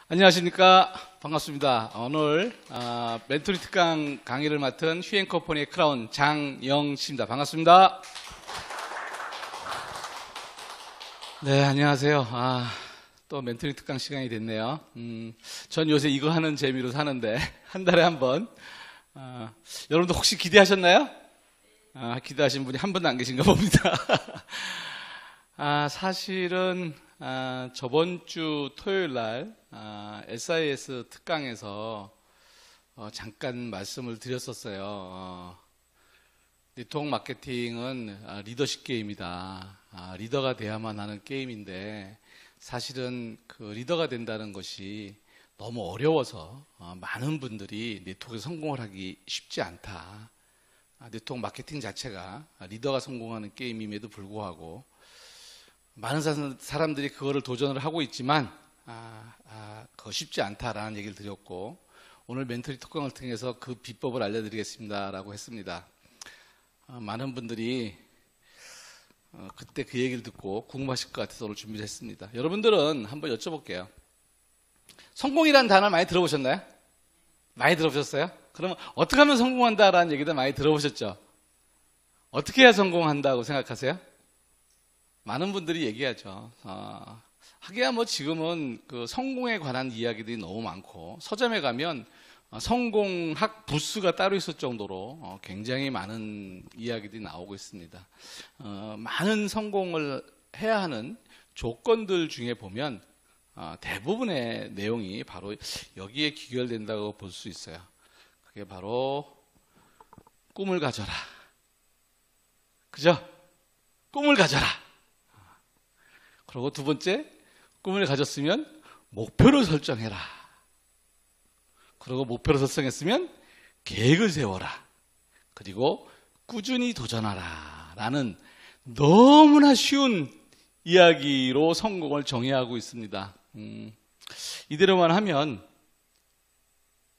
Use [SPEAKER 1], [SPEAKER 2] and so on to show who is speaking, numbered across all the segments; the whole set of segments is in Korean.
[SPEAKER 1] 안녕하십니까. 반갑습니다. 오늘 멘토리 특강 강의를 맡은 휴앤컴퍼니의 크라운 장영씨입니다. 반갑습니다. 네, 안녕하세요. 또 멘토리 특강 시간이 됐네요. 전 요새 이거 하는 재미로 사는데 한 달에 한 번. 여러분도 혹시 기대하셨나요? 기대하신 분이 한 분도 안 계신가 봅니다. 사실은 저번 주 토요일 날 SIS 특강에서 잠깐 말씀을 드렸었어요. 네트워크 마케팅은 리더십 게임이다. 리더가 돼야만 하는 게임인데 사실은 그 리더가 된다는 것이 너무 어려워서 많은 분들이 네트워크에 성공을 하기 쉽지 않다. 네트워크 마케팅 자체가 리더가 성공하는 게임임에도 불구하고 많은 사람들이 그거를 도전을 하고 있지만 그거 쉽지 않다라는 얘기를 드렸고, 오늘 멘토리 특강을 통해서 그 비법을 알려드리겠습니다라고 했습니다. 많은 분들이 그때 그 얘기를 듣고 궁금하실 것 같아서 오늘 준비를 했습니다. 여러분들은 한번 여쭤볼게요. 성공이라는 단어 많이 들어보셨나요? 많이 들어보셨어요? 그러면 어떻게 하면 성공한다라는 얘기도 많이 들어보셨죠? 어떻게 해야 성공한다고 생각하세요? 많은 분들이 얘기하죠. 하기야 뭐 지금은 그 성공에 관한 이야기들이 너무 많고, 서점에 가면 성공학 부스가 따로 있을 정도로 굉장히 많은 이야기들이 나오고 있습니다. 많은 성공을 해야 하는 조건들 중에 보면 대부분의 내용이 바로 여기에 귀결된다고 볼 수 있어요. 그게 바로 꿈을 가져라. 그죠? 꿈을 가져라. 그리고 두 번째, 꿈을 가졌으면 목표를 설정해라. 그리고 목표를 설정했으면 계획을 세워라. 그리고 꾸준히 도전하라. 라는 너무나 쉬운 이야기로 성공을 정의하고 있습니다. 이대로만 하면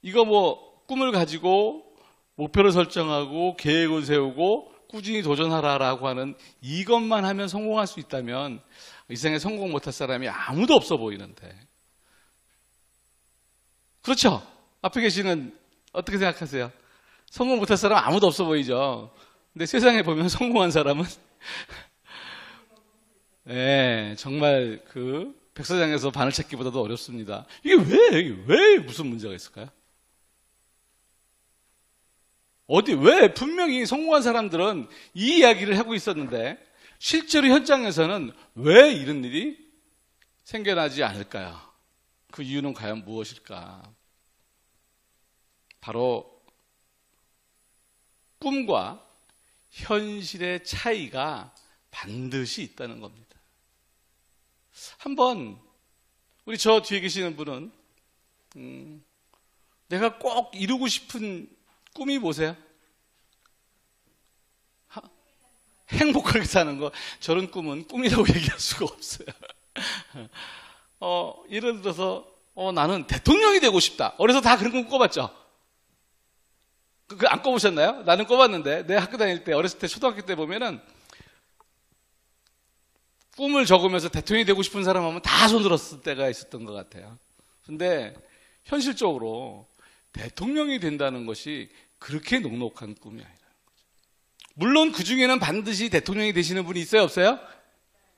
[SPEAKER 1] 이거 뭐 꿈을 가지고 목표를 설정하고 계획을 세우고 꾸준히 도전하라라고 하는 이것만 하면 성공할 수 있다면 이 세상에 성공 못할 사람이 아무도 없어 보이는데, 그렇죠? 앞에 계시는 어떻게 생각하세요? 성공 못할 사람 아무도 없어 보이죠? 근데 세상에 보면 성공한 사람은 네, 정말 그 백사장에서 바늘 찾기보다도 어렵습니다. 이게 왜 무슨 문제가 있을까요? 왜 분명히 성공한 사람들은 이 이야기를 하고 있었는데 실제로 현장에서는 왜 이런 일이 생겨나지 않을까요? 그 이유는 과연 무엇일까? 바로 꿈과 현실의 차이가 반드시 있다는 겁니다. 한번 우리 저 뒤에 계시는 분은 내가 꼭 이루고 싶은 꿈이 뭐세요? 행복하게 사는 거. 저런 꿈은 꿈이라고 얘기할 수가 없어요. 예를 들어서 나는 대통령이 되고 싶다. 어려서 다 그런 꿈 꿔봤죠? 안 꿔보셨나요? 나는 꿔봤는데, 내 학교 다닐 때, 어렸을 때, 초등학교 때 보면은 꿈을 적으면서 대통령이 되고 싶은 사람 하면 다 손들었을 때가 있었던 것 같아요. 근데 현실적으로 대통령이 된다는 것이 그렇게 녹록한 꿈이 아니라는 거죠. 물론 그 중에는 반드시 대통령이 되시는 분이 있어요, 없어요?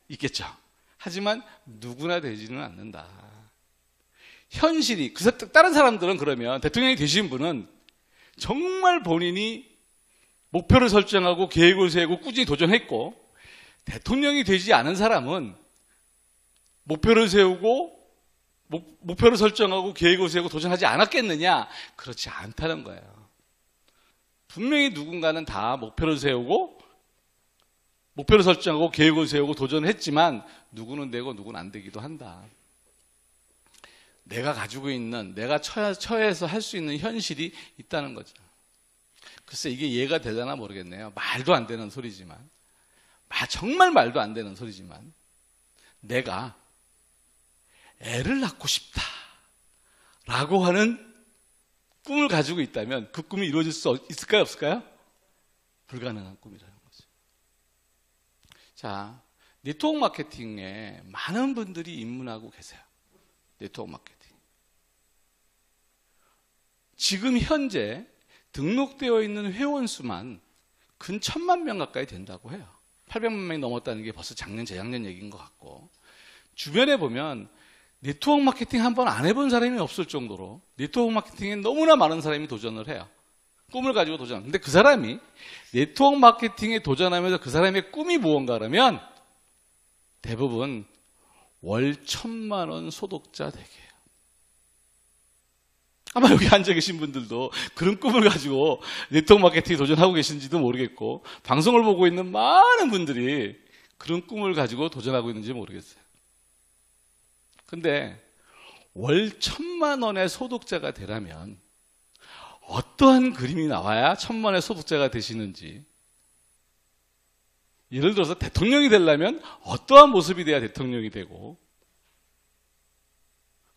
[SPEAKER 1] 있겠죠. 하지만 누구나 되지는 않는다. 현실이, 다른 사람들은 그러면 대통령이 되신 분은 정말 본인이 목표를 설정하고 계획을 세우고 꾸준히 도전했고, 대통령이 되지 않은 사람은 목표를 세우고 목표를 설정하고 계획을 세우고 도전하지 않았겠느냐? 그렇지 않다는 거예요. 분명히 누군가는 다 목표를 세우고 목표를 설정하고 계획을 세우고 도전했지만 누구는 되고 누구는 안 되기도 한다. 내가 가지고 있는, 내가 처해서 할 수 있는 현실이 있다는 거죠. 글쎄 이게 이해가 되려나 모르겠네요. 말도 안 되는 소리지만, 정말 말도 안 되는 소리지만, 내가 애를 낳고 싶다 라고 하는 꿈을 가지고 있다면 그 꿈이 이루어질 수 있을까요, 없을까요? 불가능한 꿈이라는 거죠. 자, 네트워크 마케팅에 많은 분들이 입문하고 계세요. 네트워크 마케팅. 지금 현재 등록되어 있는 회원 수만 근 1000만 명 가까이 된다고 해요. 800만 명이 넘었다는 게 벌써 작년, 재작년 얘기인 것 같고, 주변에 보면 네트워크 마케팅 한 번 안 해본 사람이 없을 정도로 네트워크 마케팅에 너무나 많은 사람이 도전을 해요. 꿈을 가지고 도전. 근데 그 사람이 네트워크 마케팅에 도전하면서 그 사람의 꿈이 무언가라면 대부분 월 1000만 원 소득자 되게요. 아마 여기 앉아 계신 분들도 그런 꿈을 가지고 네트워크 마케팅에 도전하고 계신지도 모르겠고, 방송을 보고 있는 많은 분들이 그런 꿈을 가지고 도전하고 있는지 모르겠어요. 근데 월 1000만 원의 소득자가 되려면 어떠한 그림이 나와야 1000만 원의 소득자가 되시는지, 예를 들어서 대통령이 되려면 어떠한 모습이 돼야 대통령이 되고,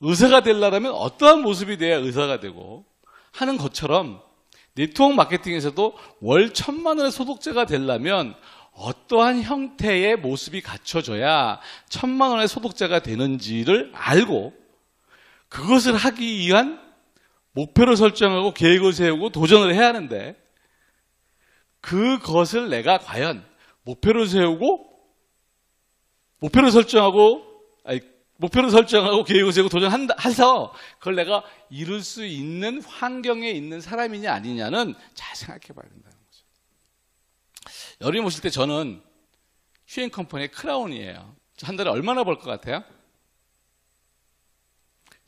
[SPEAKER 1] 의사가 되려면 어떠한 모습이 돼야 의사가 되고 하는 것처럼, 네트워크 마케팅에서도 월 1000만 원의 소득자가 되려면 어떠한 형태의 모습이 갖춰져야 1000만 원의 소득자가 되는지를 알고, 그것을 하기 위한 목표를 설정하고 계획을 세우고 도전을 해야 하는데, 그것을 내가 과연 목표를 설정하고 계획을 세우고 도전해서 그걸 내가 이룰 수 있는 환경에 있는 사람이냐 아니냐는 잘 생각해 봐야 된다는 거죠. 여러분이 보실 때 저는 휴행컴퍼니의 크라운이에요. 한 달에 얼마나 벌 것 같아요?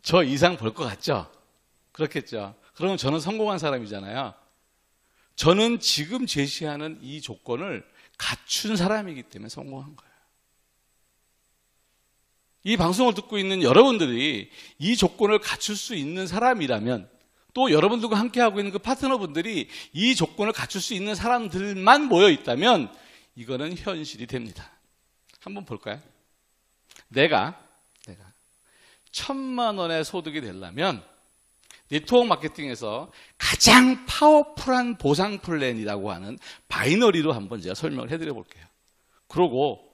[SPEAKER 1] 저 이상 벌 것 같죠? 그렇겠죠. 그러면 저는 성공한 사람이잖아요. 저는 지금 제시하는 이 조건을 갖춘 사람이기 때문에 성공한 거예요. 이 방송을 듣고 있는 여러분들이 이 조건을 갖출 수 있는 사람이라면, 또 여러분들과 함께하고 있는 그 파트너분들이 이 조건을 갖출 수 있는 사람들만 모여 있다면 이거는 현실이 됩니다. 한번 볼까요? 내가 1000만 원의 소득이 되려면 네트워크 마케팅에서 가장 파워풀한 보상 플랜이라고 하는 바이너리로 한번 제가 설명을 해드려 볼게요. 그리고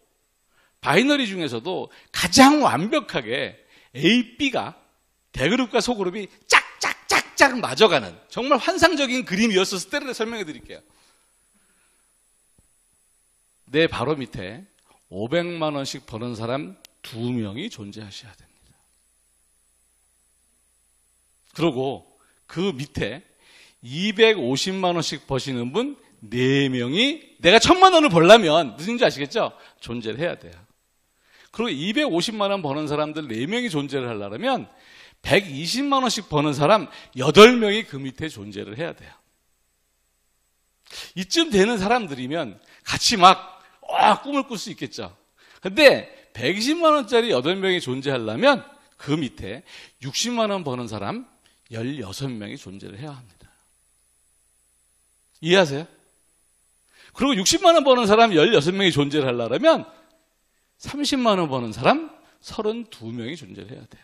[SPEAKER 1] 바이너리 중에서도 가장 완벽하게 A, B가 대그룹과 소그룹이 짝짝짝짝 맞아가는 정말 환상적인 그림이었을 때를 설명해 드릴게요. 내 바로 밑에 500만 원씩 버는 사람 2명이 존재하셔야 됩니다. 그리고 그 밑에 250만 원씩 버시는 분 4명이 내가 1000만 원을 벌려면 무슨 지 아시겠죠? 존재를 해야 돼요. 그리고 250만 원 버는 사람들 4명이 존재를 하려면 120만 원씩 버는 사람 8명이 그 밑에 존재를 해야 돼요. 이쯤 되는 사람들이면 같이 막 꿈을 꿀 수 있겠죠. 근데 120만 원짜리 8명이 존재하려면 그 밑에 60만 원 버는 사람 16명이 존재를 해야 합니다. 이해하세요? 그리고 60만 원 버는 사람 16명이 존재를 하려면 30만 원 버는 사람 32명이 존재를 해야 돼요.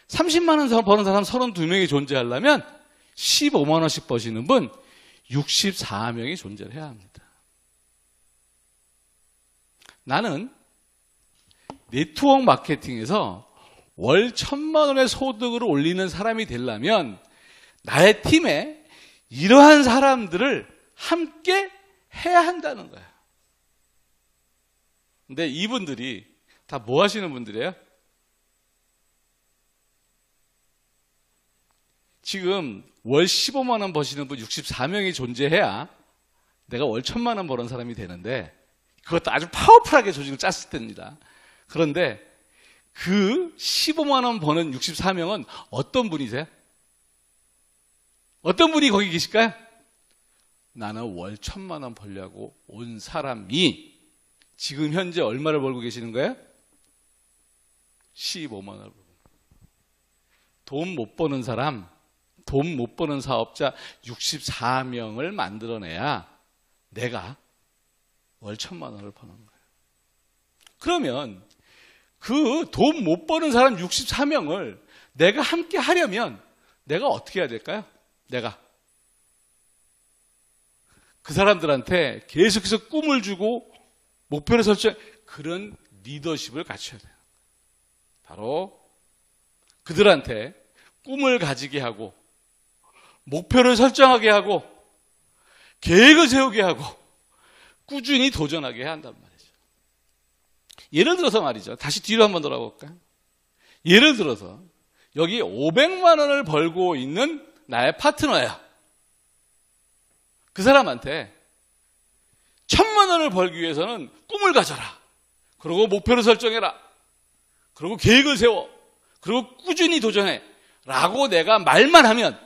[SPEAKER 1] 30만 원 버는 사람 32명이 존재하려면 15만 원씩 버시는 분 64명이 존재를 해야 합니다. 나는 네트워크 마케팅에서 월 1000만 원의 소득을 올리는 사람이 되려면 나의 팀에 이러한 사람들을 함께 해야 한다는 거예요. 근데 이분들이 다 뭐 하시는 분들이에요? 지금 월 15만 원 버시는 분 64명이 존재해야 내가 월 1000만 원 버는 사람이 되는데, 그것도 아주 파워풀하게 조직을 짰을 때입니다. 그런데 그 15만 원 버는 64명은 어떤 분이세요? 어떤 분이 거기 계실까요? 나는 월 1000만 원 벌려고 온 사람이 지금 현재 얼마를 벌고 계시는 거예요? 15만 원을 벌고. 돈 못 버는 사람, 돈 못 버는 사업자 64명을 만들어내야 내가 월 1000만 원을 버는 거예요. 그러면 그 돈 못 버는 사람 64명을 내가 함께 하려면 내가 어떻게 해야 될까요? 내가 그 사람들한테 계속해서 꿈을 주고 목표를 설정, 그런 리더십을 갖춰야 돼요. 바로 그들한테 꿈을 가지게 하고 목표를 설정하게 하고 계획을 세우게 하고 꾸준히 도전하게 해야 한단 말이죠. 예를 들어서 말이죠. 다시 뒤로 한번 돌아볼까요? 예를 들어서 여기 500만 원을 벌고 있는 나의 파트너야. 그 사람한테 1000만 원을 벌기 위해서는 꿈을 가져라. 그리고 목표를 설정해라. 그리고 계획을 세워. 그리고 꾸준히 도전해. 라고 내가 말만 하면,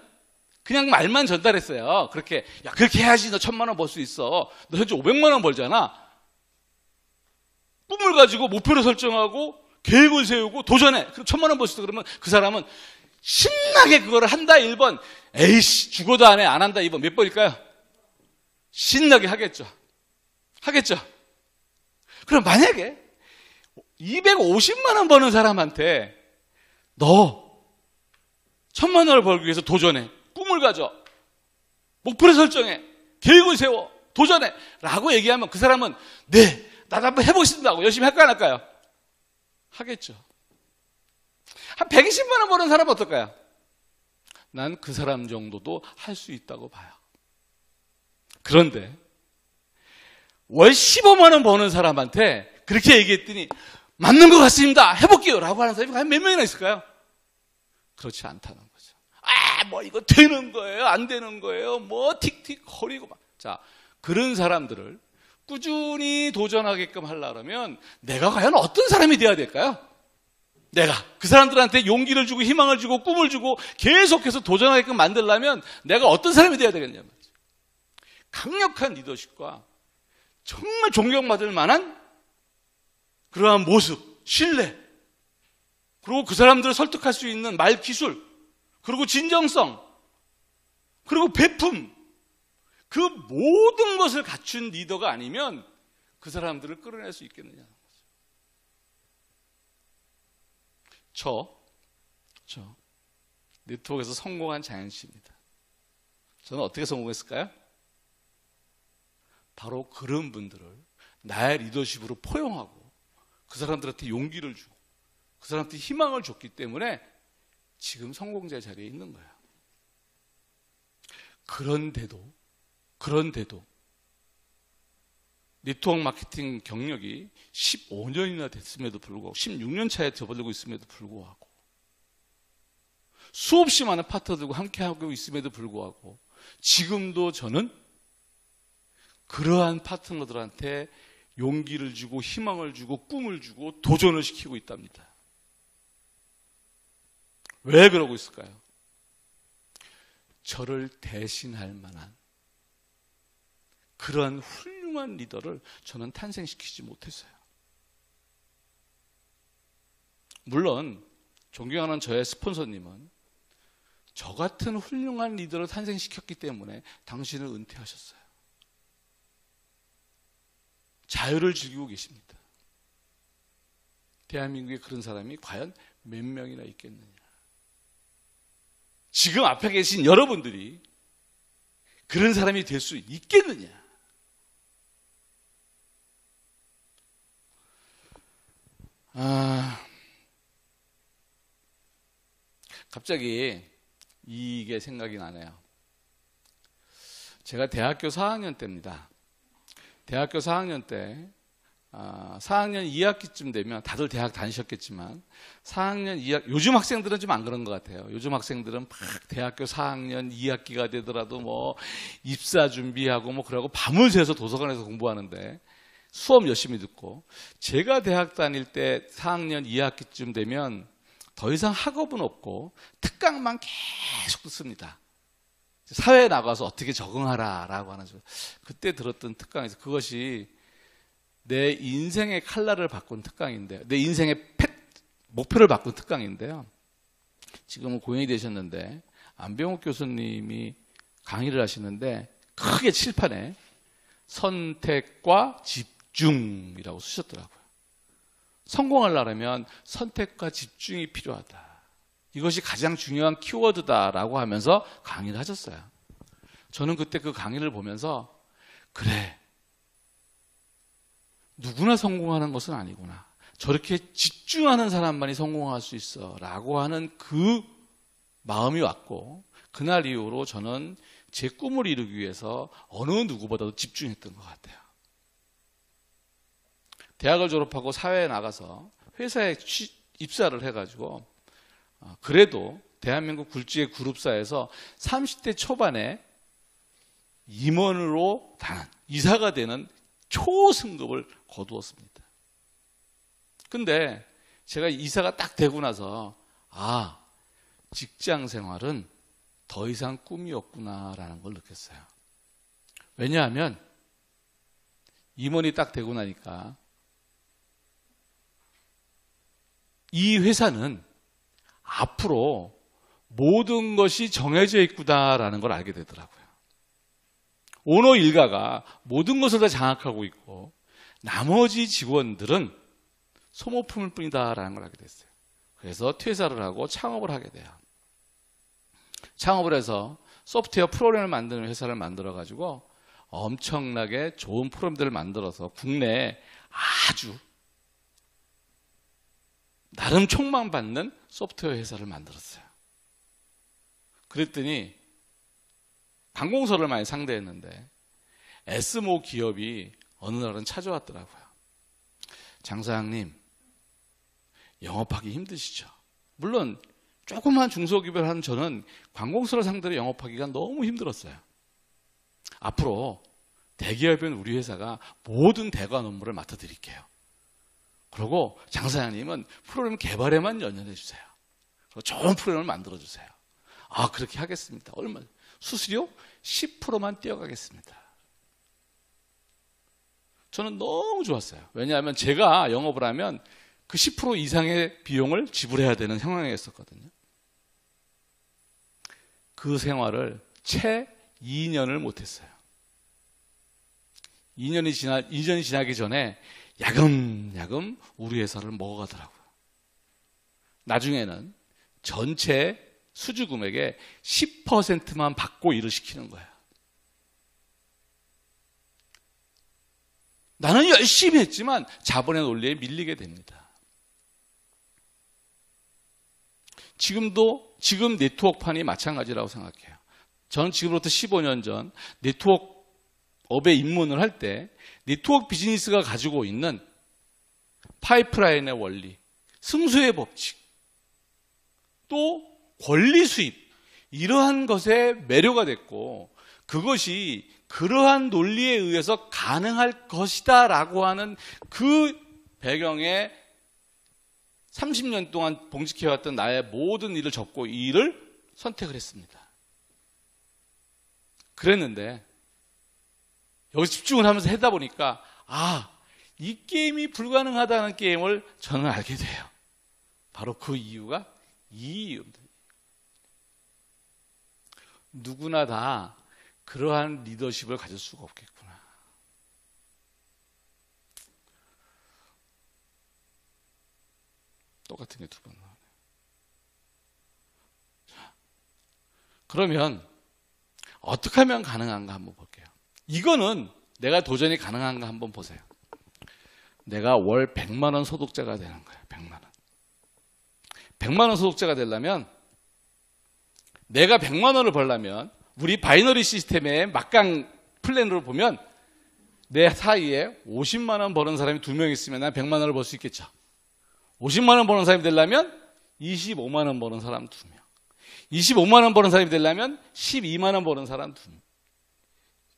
[SPEAKER 1] 그냥 말만 전달했어요. 그렇게, 야, 그렇게 해야지 너 1000만 원 벌 수 있어. 너 현재 500만 원 벌잖아. 꿈을 가지고 목표를 설정하고 계획을 세우고 도전해. 그럼 1000만 원 벌 수 있어. 그러면 그 사람은 신나게 그거를 한다 1번. 에이씨, 죽어도 안 해. 안 한다 2번. 몇 번일까요? 신나게 하겠죠. 하겠죠. 그럼 만약에 250만 원 버는 사람한테 너 1000만 원을 벌기 위해서 도전해. 꿈을 가져. 목표를 설정해. 계획을 세워. 도전해. 라고 얘기하면 그 사람은 네, 나도 한번 해보신다고 열심히 할까 안 할까요? 하겠죠. 한 120만 원 버는 사람은 어떨까요? 난 그 사람 정도도 할 수 있다고 봐요. 그런데 월 15만 원 버는 사람한테 그렇게 얘기했더니 맞는 것 같습니다. 해볼게요. 라고 하는 사람이 과연 몇 명이나 있을까요? 그렇지 않다는 거죠. 아, 뭐 이거 되는 거예요? 안 되는 거예요? 뭐 틱틱 거리고 막. 자, 그런 사람들을 꾸준히 도전하게끔 하려면 내가 과연 어떤 사람이 돼야 될까요? 내가 그 사람들한테 용기를 주고 희망을 주고 꿈을 주고 계속해서 도전하게끔 만들려면 내가 어떤 사람이 돼야 되겠냐 말이죠. 강력한 리더십과 정말 존경받을 만한 그러한 모습, 신뢰, 그리고 그 사람들을 설득할 수 있는 말 기술, 그리고 진정성, 그리고 베품, 그 모든 것을 갖춘 리더가 아니면 그 사람들을 끌어낼 수 있겠느냐는 거죠. 저 네트워크에서 성공한 장현 씨입니다. 저는 어떻게 성공했을까요? 바로 그런 분들을 나의 리더십으로 포용하고 그 사람들한테 용기를 주고 그 사람한테 희망을 줬기 때문에 지금 성공자의 자리에 있는 거예요. 그런데도 네트워크 마케팅 경력이 15년이나 됐음에도 불구하고 16년 차에 접어들고 있음에도 불구하고 수없이 많은 파트너들과 함께하고 있음에도 불구하고 지금도 저는 그러한 파트너들한테 용기를 주고 희망을 주고 꿈을 주고 도전을 시키고 있답니다. 왜 그러고 있을까요? 저를 대신할 만한 그러한 훌륭한 리더를 저는 탄생시키지 못했어요. 물론 존경하는 저의 스폰서님은 저 같은 훌륭한 리더를 탄생시켰기 때문에 당신을 은퇴하셨어요. 자유를 즐기고 계십니다. 대한민국에 그런 사람이 과연 몇 명이나 있겠느냐. 지금 앞에 계신 여러분들이 그런 사람이 될 수 있겠느냐. 갑자기 이게 생각이 나네요. 제가 대학교 4학년 때입니다. 대학교 4학년 때 4학년 2학기쯤 되면 다들 대학 다니셨겠지만 4학년 2학기 요즘 학생들은 좀 안 그런 것 같아요. 요즘 학생들은 막 대학교 4학년 2학기가 되더라도 뭐 입사 준비하고 뭐 그러고 밤을 새서 도서관에서 공부하는데 수업 열심히 듣고 제가 대학 다닐 때 4학년 2학기쯤 되면 더 이상 학업은 없고 특강만 계속 듣습니다. 사회에 나가서 어떻게 적응하라라고 하는 그때 들었던 특강에서 그것이 내 인생의 칼날을 바꾼 특강인데 내 인생의 목표를 바꾼 특강인데요. 지금은 고인이 되셨는데 안병욱 교수님이 강의를 하시는데 크게 칠판에 선택과 집중이라고 쓰셨더라고요. 성공하려면 선택과 집중이 필요하다. 이것이 가장 중요한 키워드다라고 하면서 강의를 하셨어요. 저는 그때 그 강의를 보면서 그래, 누구나 성공하는 것은 아니구나. 저렇게 집중하는 사람만이 성공할 수 있어 라고 하는 그 마음이 왔고 그날 이후로 저는 제 꿈을 이루기 위해서 어느 누구보다도 집중했던 것 같아요. 대학을 졸업하고 사회에 나가서 회사에 입사를 해가지고 그래도 대한민국 굴지의 그룹사에서 30대 초반에 임원으로 단 이사가 되는 초승급을 거두었습니다. 근데 제가 이사가 딱 되고 나서 직장 생활은 더 이상 꿈이었구나라는 걸 느꼈어요. 왜냐하면 임원이 딱 되고 나니까 이 회사는 앞으로 모든 것이 정해져 있구나라는 걸 알게 되더라고요. 오너 일가가 모든 것을 다 장악하고 있고 나머지 직원들은 소모품일 뿐이다라는 걸 알게 됐어요. 그래서 퇴사를 하고 창업을 하게 돼요. 창업을 해서 소프트웨어 프로그램을 만드는 회사를 만들어가지고 엄청나게 좋은 프로그램들을 만들어서 국내에 아주 나름 촉망받는 소프트웨어 회사를 만들었어요. 그랬더니 관공서를 많이 상대했는데 S모 기업이 어느 날은 찾아왔더라고요. 장 사장님, 영업하기 힘드시죠? 물론 조그만 중소기업을 하는 저는 관공서를 상대로 영업하기가 너무 힘들었어요. 앞으로 대기업인 우리 회사가 모든 대관 업무를 맡아드릴게요. 그리고 장 사장님은 프로그램 개발에만 연연해 주세요. 그리고 좋은 프로그램을 만들어주세요. 그렇게 하겠습니다. 얼마? 수수료 10%만 떼어가겠습니다. 저는 너무 좋았어요. 왜냐하면 제가 영업을 하면 그 10% 이상의 비용을 지불해야 되는 상황이었거든요. 그 생활을 채 2년을 못했어요. 2년이 지나기 전에 야금야금 우리 회사를 먹어가더라고요. 나중에는 전체 수주 금액의 10%만 받고 일을 시키는 거예요. 나는 열심히 했지만 자본의 논리에 밀리게 됩니다. 지금 네트워크판이 마찬가지라고 생각해요. 저는 지금부터 15년 전 네트워크업에 입문을 할 때 네트워크 비즈니스가 가지고 있는 파이프라인의 원리, 승수의 법칙, 또 권리 수입, 이러한 것에 매료가 됐고 그것이 그러한 논리에 의해서 가능할 것이다 라고 하는 그 배경에 30년 동안 봉직해왔던 나의 모든 일을 접고 이 일을 선택을 했습니다. 그랬는데 여기서 집중을 하면서 하다 보니까 이 게임이 불가능하다는 게임을 저는 알게 돼요. 바로 그 이유가 이 이유입니다. 누구나 다 그러한 리더십을 가질 수가 없겠구나. 똑같은 게 두 번 나오네요. 자, 그러면 어떻게 하면 가능한가 한번 볼게요. 이거는 내가 도전이 가능한가 한번 보세요. 내가 월 100만 원 소득자가 되는 거예요. 100만 원. 100만 원 소득자가 되려면 내가 100만 원을 벌려면 우리 바이너리 시스템의 막강 플랜으로 보면 내 사이에 50만 원 버는 사람이 2명 있으면 난 100만 원을 벌 수 있겠죠. 50만 원 버는 사람이 되려면 25만 원 버는 사람 2명. 25만 원 버는 사람이 되려면 12만 원 버는 사람 2명.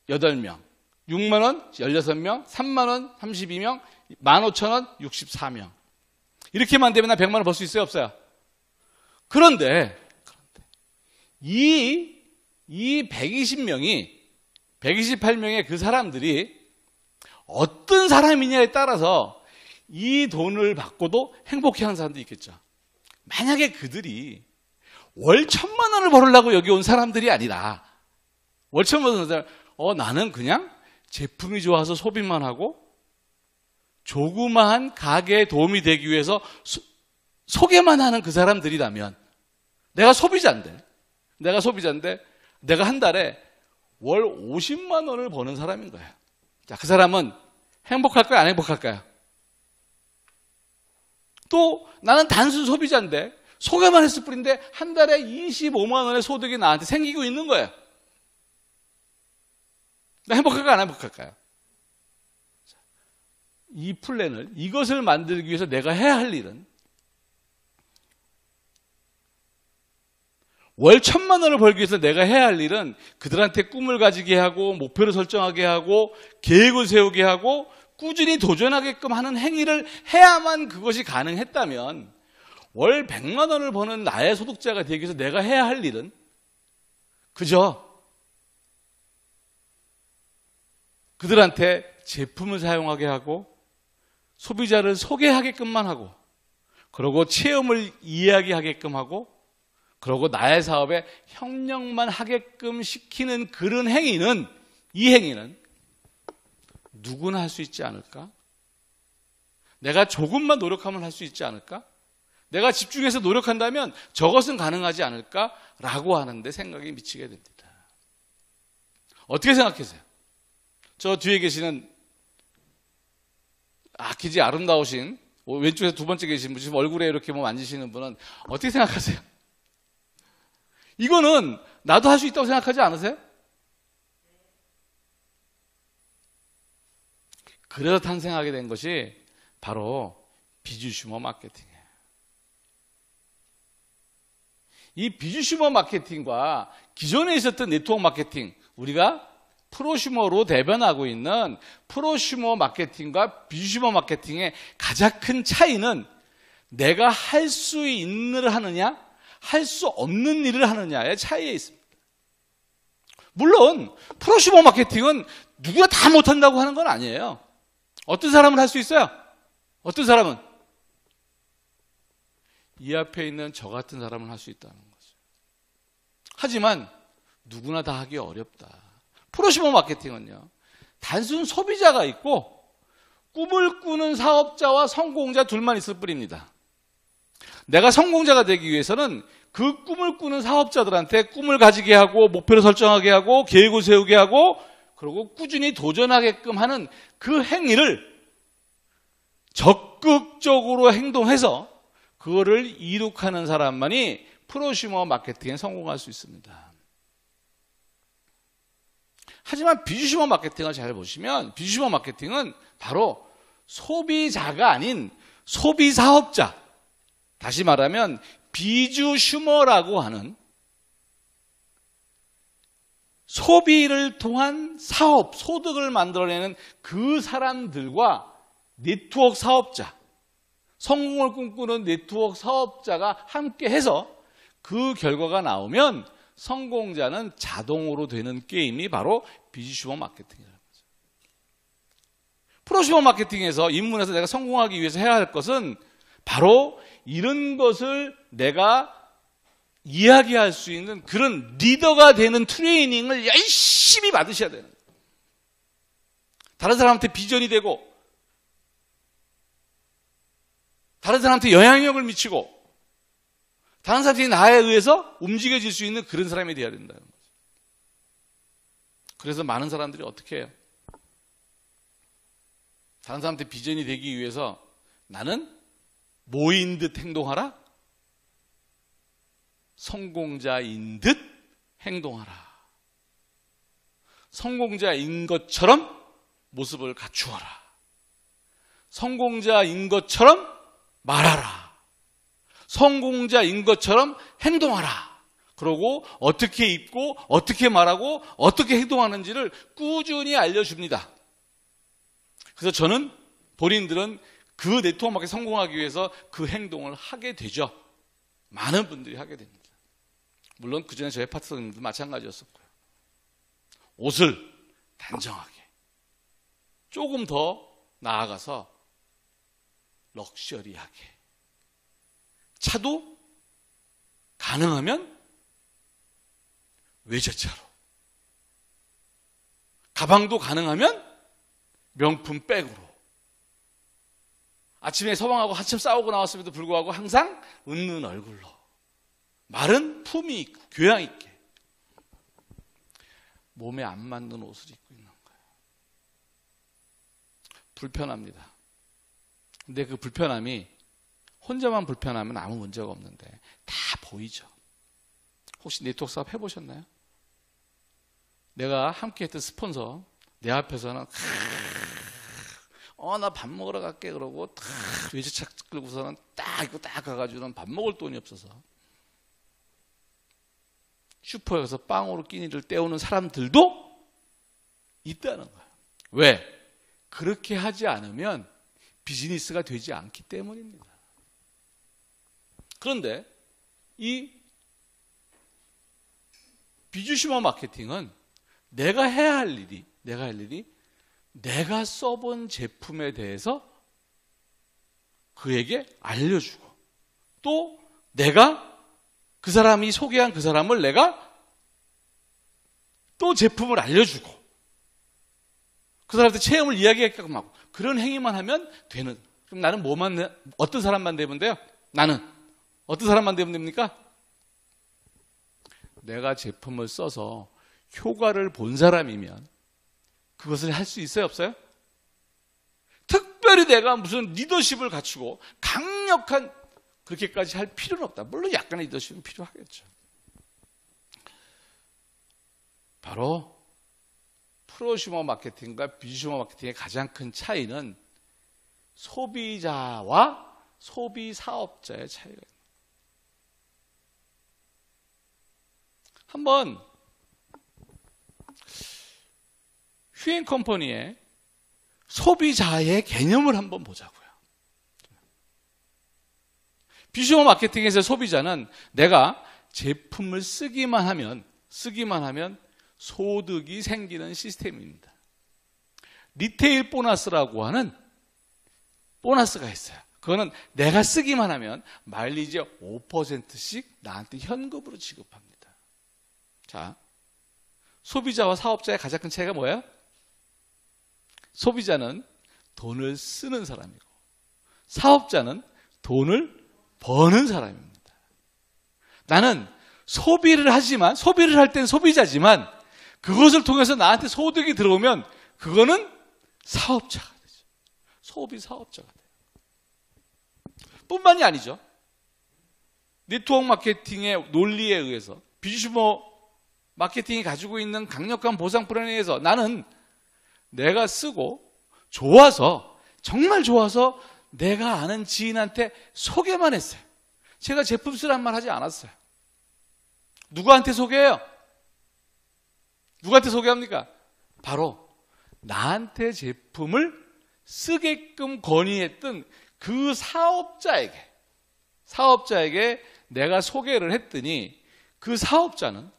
[SPEAKER 1] 8명. 6만 원 16명. 3만 원 32명. 15,000원 64명. 이렇게만 되면 난 100만 원 벌 수 있어요? 없어요? 그런데 이 120명이 128명의 그 사람들이 어떤 사람이냐에 따라서 이 돈을 받고도 행복해하는 사람도 있겠죠. 만약에 그들이 월 1,000만 원을 벌으려고 여기 온 사람들이 아니라 월 1,000만 원 나는 그냥 제품이 좋아서 소비만 하고 조그마한 가게에 도움이 되기 위해서 소개만 하는 그 사람들이라면 내가 소비자인데 내가 한 달에 월 50만 원을 버는 사람인 거예요. 자, 그 사람은 행복할까요? 안 행복할까요? 또 나는 단순 소비자인데 소개만 했을 뿐인데 한 달에 25만 원의 소득이 나한테 생기고 있는 거예요. 나 행복할까요? 안 행복할까요? 이 플랜을, 이것을 만들기 위해서 내가 해야 할 일은 월 1,000만 원을 벌기 위해서 내가 해야 할 일은 그들한테 꿈을 가지게 하고 목표를 설정하게 하고 계획을 세우게 하고 꾸준히 도전하게끔 하는 행위를 해야만 그것이 가능했다면 월 100만 원을 버는 나의 소득자가 되기 위해서 내가 해야 할 일은 그저 그들한테 제품을 사용하게 하고 소비자를 소개하게끔만 하고 그러고 체험을 이해하게 하게끔 하고 그러고 나의 사업에 협력만 하게끔 시키는 그런 행위는, 이 행위는 누구나 할 수 있지 않을까? 내가 조금만 노력하면 할 수 있지 않을까? 내가 집중해서 노력한다면 저것은 가능하지 않을까라고 하는데 생각이 미치게 됩니다. 어떻게 생각하세요? 저 뒤에 계시는 기지 아름다우신 왼쪽에서 두 번째 계신 분, 지금 얼굴에 이렇게 만지시는 분은 어떻게 생각하세요? 이거는 나도 할 수 있다고 생각하지 않으세요? 그래서 탄생하게 된 것이 바로 비주슈머 마케팅이에요. 이 비주슈머 마케팅과 기존에 있었던 네트워크 마케팅, 우리가 프로슈머로 대변하고 있는 프로슈머 마케팅과 비주슈머 마케팅의 가장 큰 차이는 내가 할 수 있는 일을 하느냐, 할 수 없는 일을 하느냐의 차이에 있습니다. 물론 프로슈머 마케팅은 누구나 다 못한다고 하는 건 아니에요. 어떤 사람은 할 수 있어요. 어떤 사람은 이 앞에 있는 저 같은 사람은 할 수 있다는 거죠. 하지만 누구나 다 하기 어렵다. 프로슈머 마케팅은요, 단순 소비자가 있고 꿈을 꾸는 사업자와 성공자 둘만 있을 뿐입니다. 내가 성공자가 되기 위해서는 그 꿈을 꾸는 사업자들한테 꿈을 가지게 하고 목표를 설정하게 하고 계획을 세우게 하고 그리고 꾸준히 도전하게끔 하는 그 행위를 적극적으로 행동해서 그거를 이룩하는 사람만이 프로슈머 마케팅에 성공할 수 있습니다. 하지만 비주슈머 마케팅을 잘 보시면 비주슈머 마케팅은 바로 소비자가 아닌 소비사업자, 다시 말하면 비주슈머라고 하는 소비를 통한 사업, 소득을 만들어내는 그 사람들과 네트워크 사업자, 성공을 꿈꾸는 네트워크 사업자가 함께 해서 그 결과가 나오면 성공자는 자동으로 되는 게임이 바로 비주슈머 마케팅이라는 거죠. 프로슈머 마케팅에서 입문해서 내가 성공하기 위해서 해야 할 것은 바로 이런 것을 내가 이야기할 수 있는 그런 리더가 되는 트레이닝을 열심히 받으셔야 되는 거예요. 다른 사람한테 비전이 되고 다른 사람한테 영향력을 미치고 다른 사람들이 나에 의해서 움직여질 수 있는 그런 사람이 되어야 된다는 거죠. 그래서 많은 사람들이 어떻게 해요? 다른 사람한테 비전이 되기 위해서 나는 뭐인 듯 행동하라? 성공자인 듯 행동하라. 성공자인 것처럼 모습을 갖추어라. 성공자인 것처럼 말하라. 성공자인 것처럼 행동하라. 그러고 어떻게 입고 어떻게 말하고 어떻게 행동하는지를 꾸준히 알려줍니다. 그래서 저는 본인들은 그 네트워크 마케팅 성공하기 위해서 그 행동을 하게 되죠. 많은 분들이 하게 됩니다. 물론 그전에 저희 파트너님도 마찬가지였었고요. 옷을 단정하게, 조금 더 나아가서 럭셔리하게, 차도 가능하면 외제차로, 가방도 가능하면 명품 백으로, 아침에 서방하고 한참 싸우고 나왔음에도 불구하고 항상 웃는 얼굴로, 말은 품위 있고 교양 있게, 몸에 안 맞는 옷을 입고 있는 거예요. 불편합니다. 근데 그 불편함이 혼자만 불편하면 아무 문제가 없는데 다 보이죠. 혹시 네트워크 사업 해보셨나요? 내가 함께 했던 스폰서 내 앞에서는 나 밥 먹으러 갈게 그러고 딱 외제차 끌고서는 딱 이거 딱 가가지고는 밥 먹을 돈이 없어서 슈퍼에 가서 빵으로 끼니를 때우는 사람들도 있다는 거예요. 왜? 그렇게 하지 않으면 비즈니스가 되지 않기 때문입니다. 그런데 이 비주시머 마케팅은 내가 해야 할 일이 내가 써본 제품에 대해서 그에게 알려주고 또 내가 그 사람이 소개한 그 사람을 내가 또 제품을 알려주고 그 사람한테 체험을 이야기하게끔 하고 그런 행위만 하면 되는. 그럼 나는 어떤 사람만 되면 돼요? 나는 어떤 사람만 되면 됩니까? 내가 제품을 써서 효과를 본 사람이면 그것을 할 수 있어요, 없어요? 특별히 내가 무슨 리더십을 갖추고 강력한 그렇게까지 할 필요는 없다. 물론 약간의 리더십은 필요하겠죠. 바로 프로슈머 마케팅과 비주슈머 마케팅의 가장 큰 차이는 소비자와 소비 사업자의 차이가 있습니다. 한번 휴행 컴퍼니의 소비자의 개념을 한번 보자고요. 비주얼 마케팅에서 소비자는 내가 제품을 쓰기만 하면 소득이 생기는 시스템입니다. 리테일 보너스라고 하는 보너스가 있어요. 그거는 내가 쓰기만 하면 마일리지 5%씩 나한테 현금으로 지급합니다. 자, 소비자와 사업자의 가장 큰 차이가 뭐예요? 소비자는 돈을 쓰는 사람이고 사업자는 돈을 버는 사람입니다. 나는 소비를 할 땐 소비자지만 그것을 통해서 나한테 소득이 들어오면 그거는 사업자가 되죠. 소비 사업자가 돼요. 뿐만이 아니죠. 네트워크 마케팅의 논리에 의해서 비주슈머 마케팅이 가지고 있는 강력한 보상 플랜에 의해서 나는 내가 쓰고 좋아서 정말 좋아서 내가 아는 지인한테 소개만 했어요. 제가 제품 쓰란 말 하지 않았어요. 누구한테 소개해요? 누구한테 소개합니까? 바로 나한테 제품을 쓰게끔 건의했던 그 사업자에게 내가 소개를 했더니 그 사업자는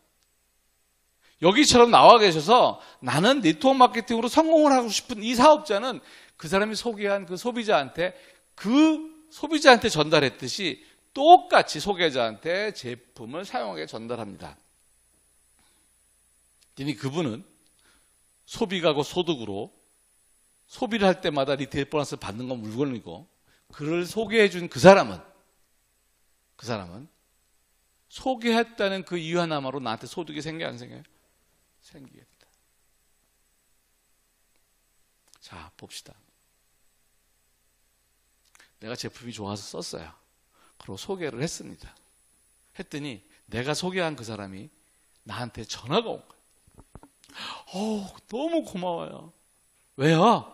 [SPEAKER 1] 여기처럼 나와 계셔서 나는 네트워크 마케팅으로 성공을 하고 싶은 이 사업자는 그 사람이 소개한 그 소비자한테 전달했듯이 똑같이 소비자한테 제품을 사용하게 전달합니다. 그러니 그분은 소비가고 소득으로 소비를 할 때마다 리테일 보너스를 받는 건 물건이고 그를 소개해 준 그 사람은 소개했다는 그 이유 하나만으로 나한테 소득이 생겨요, 안 생겨요? 생기겠다. 자, 봅시다. 내가 제품이 좋아서 썼어요. 그리고 소개를 했습니다. 했더니 내가 소개한 그 사람이 나한테 전화가 온 거예요. 너무 고마워요. 왜요?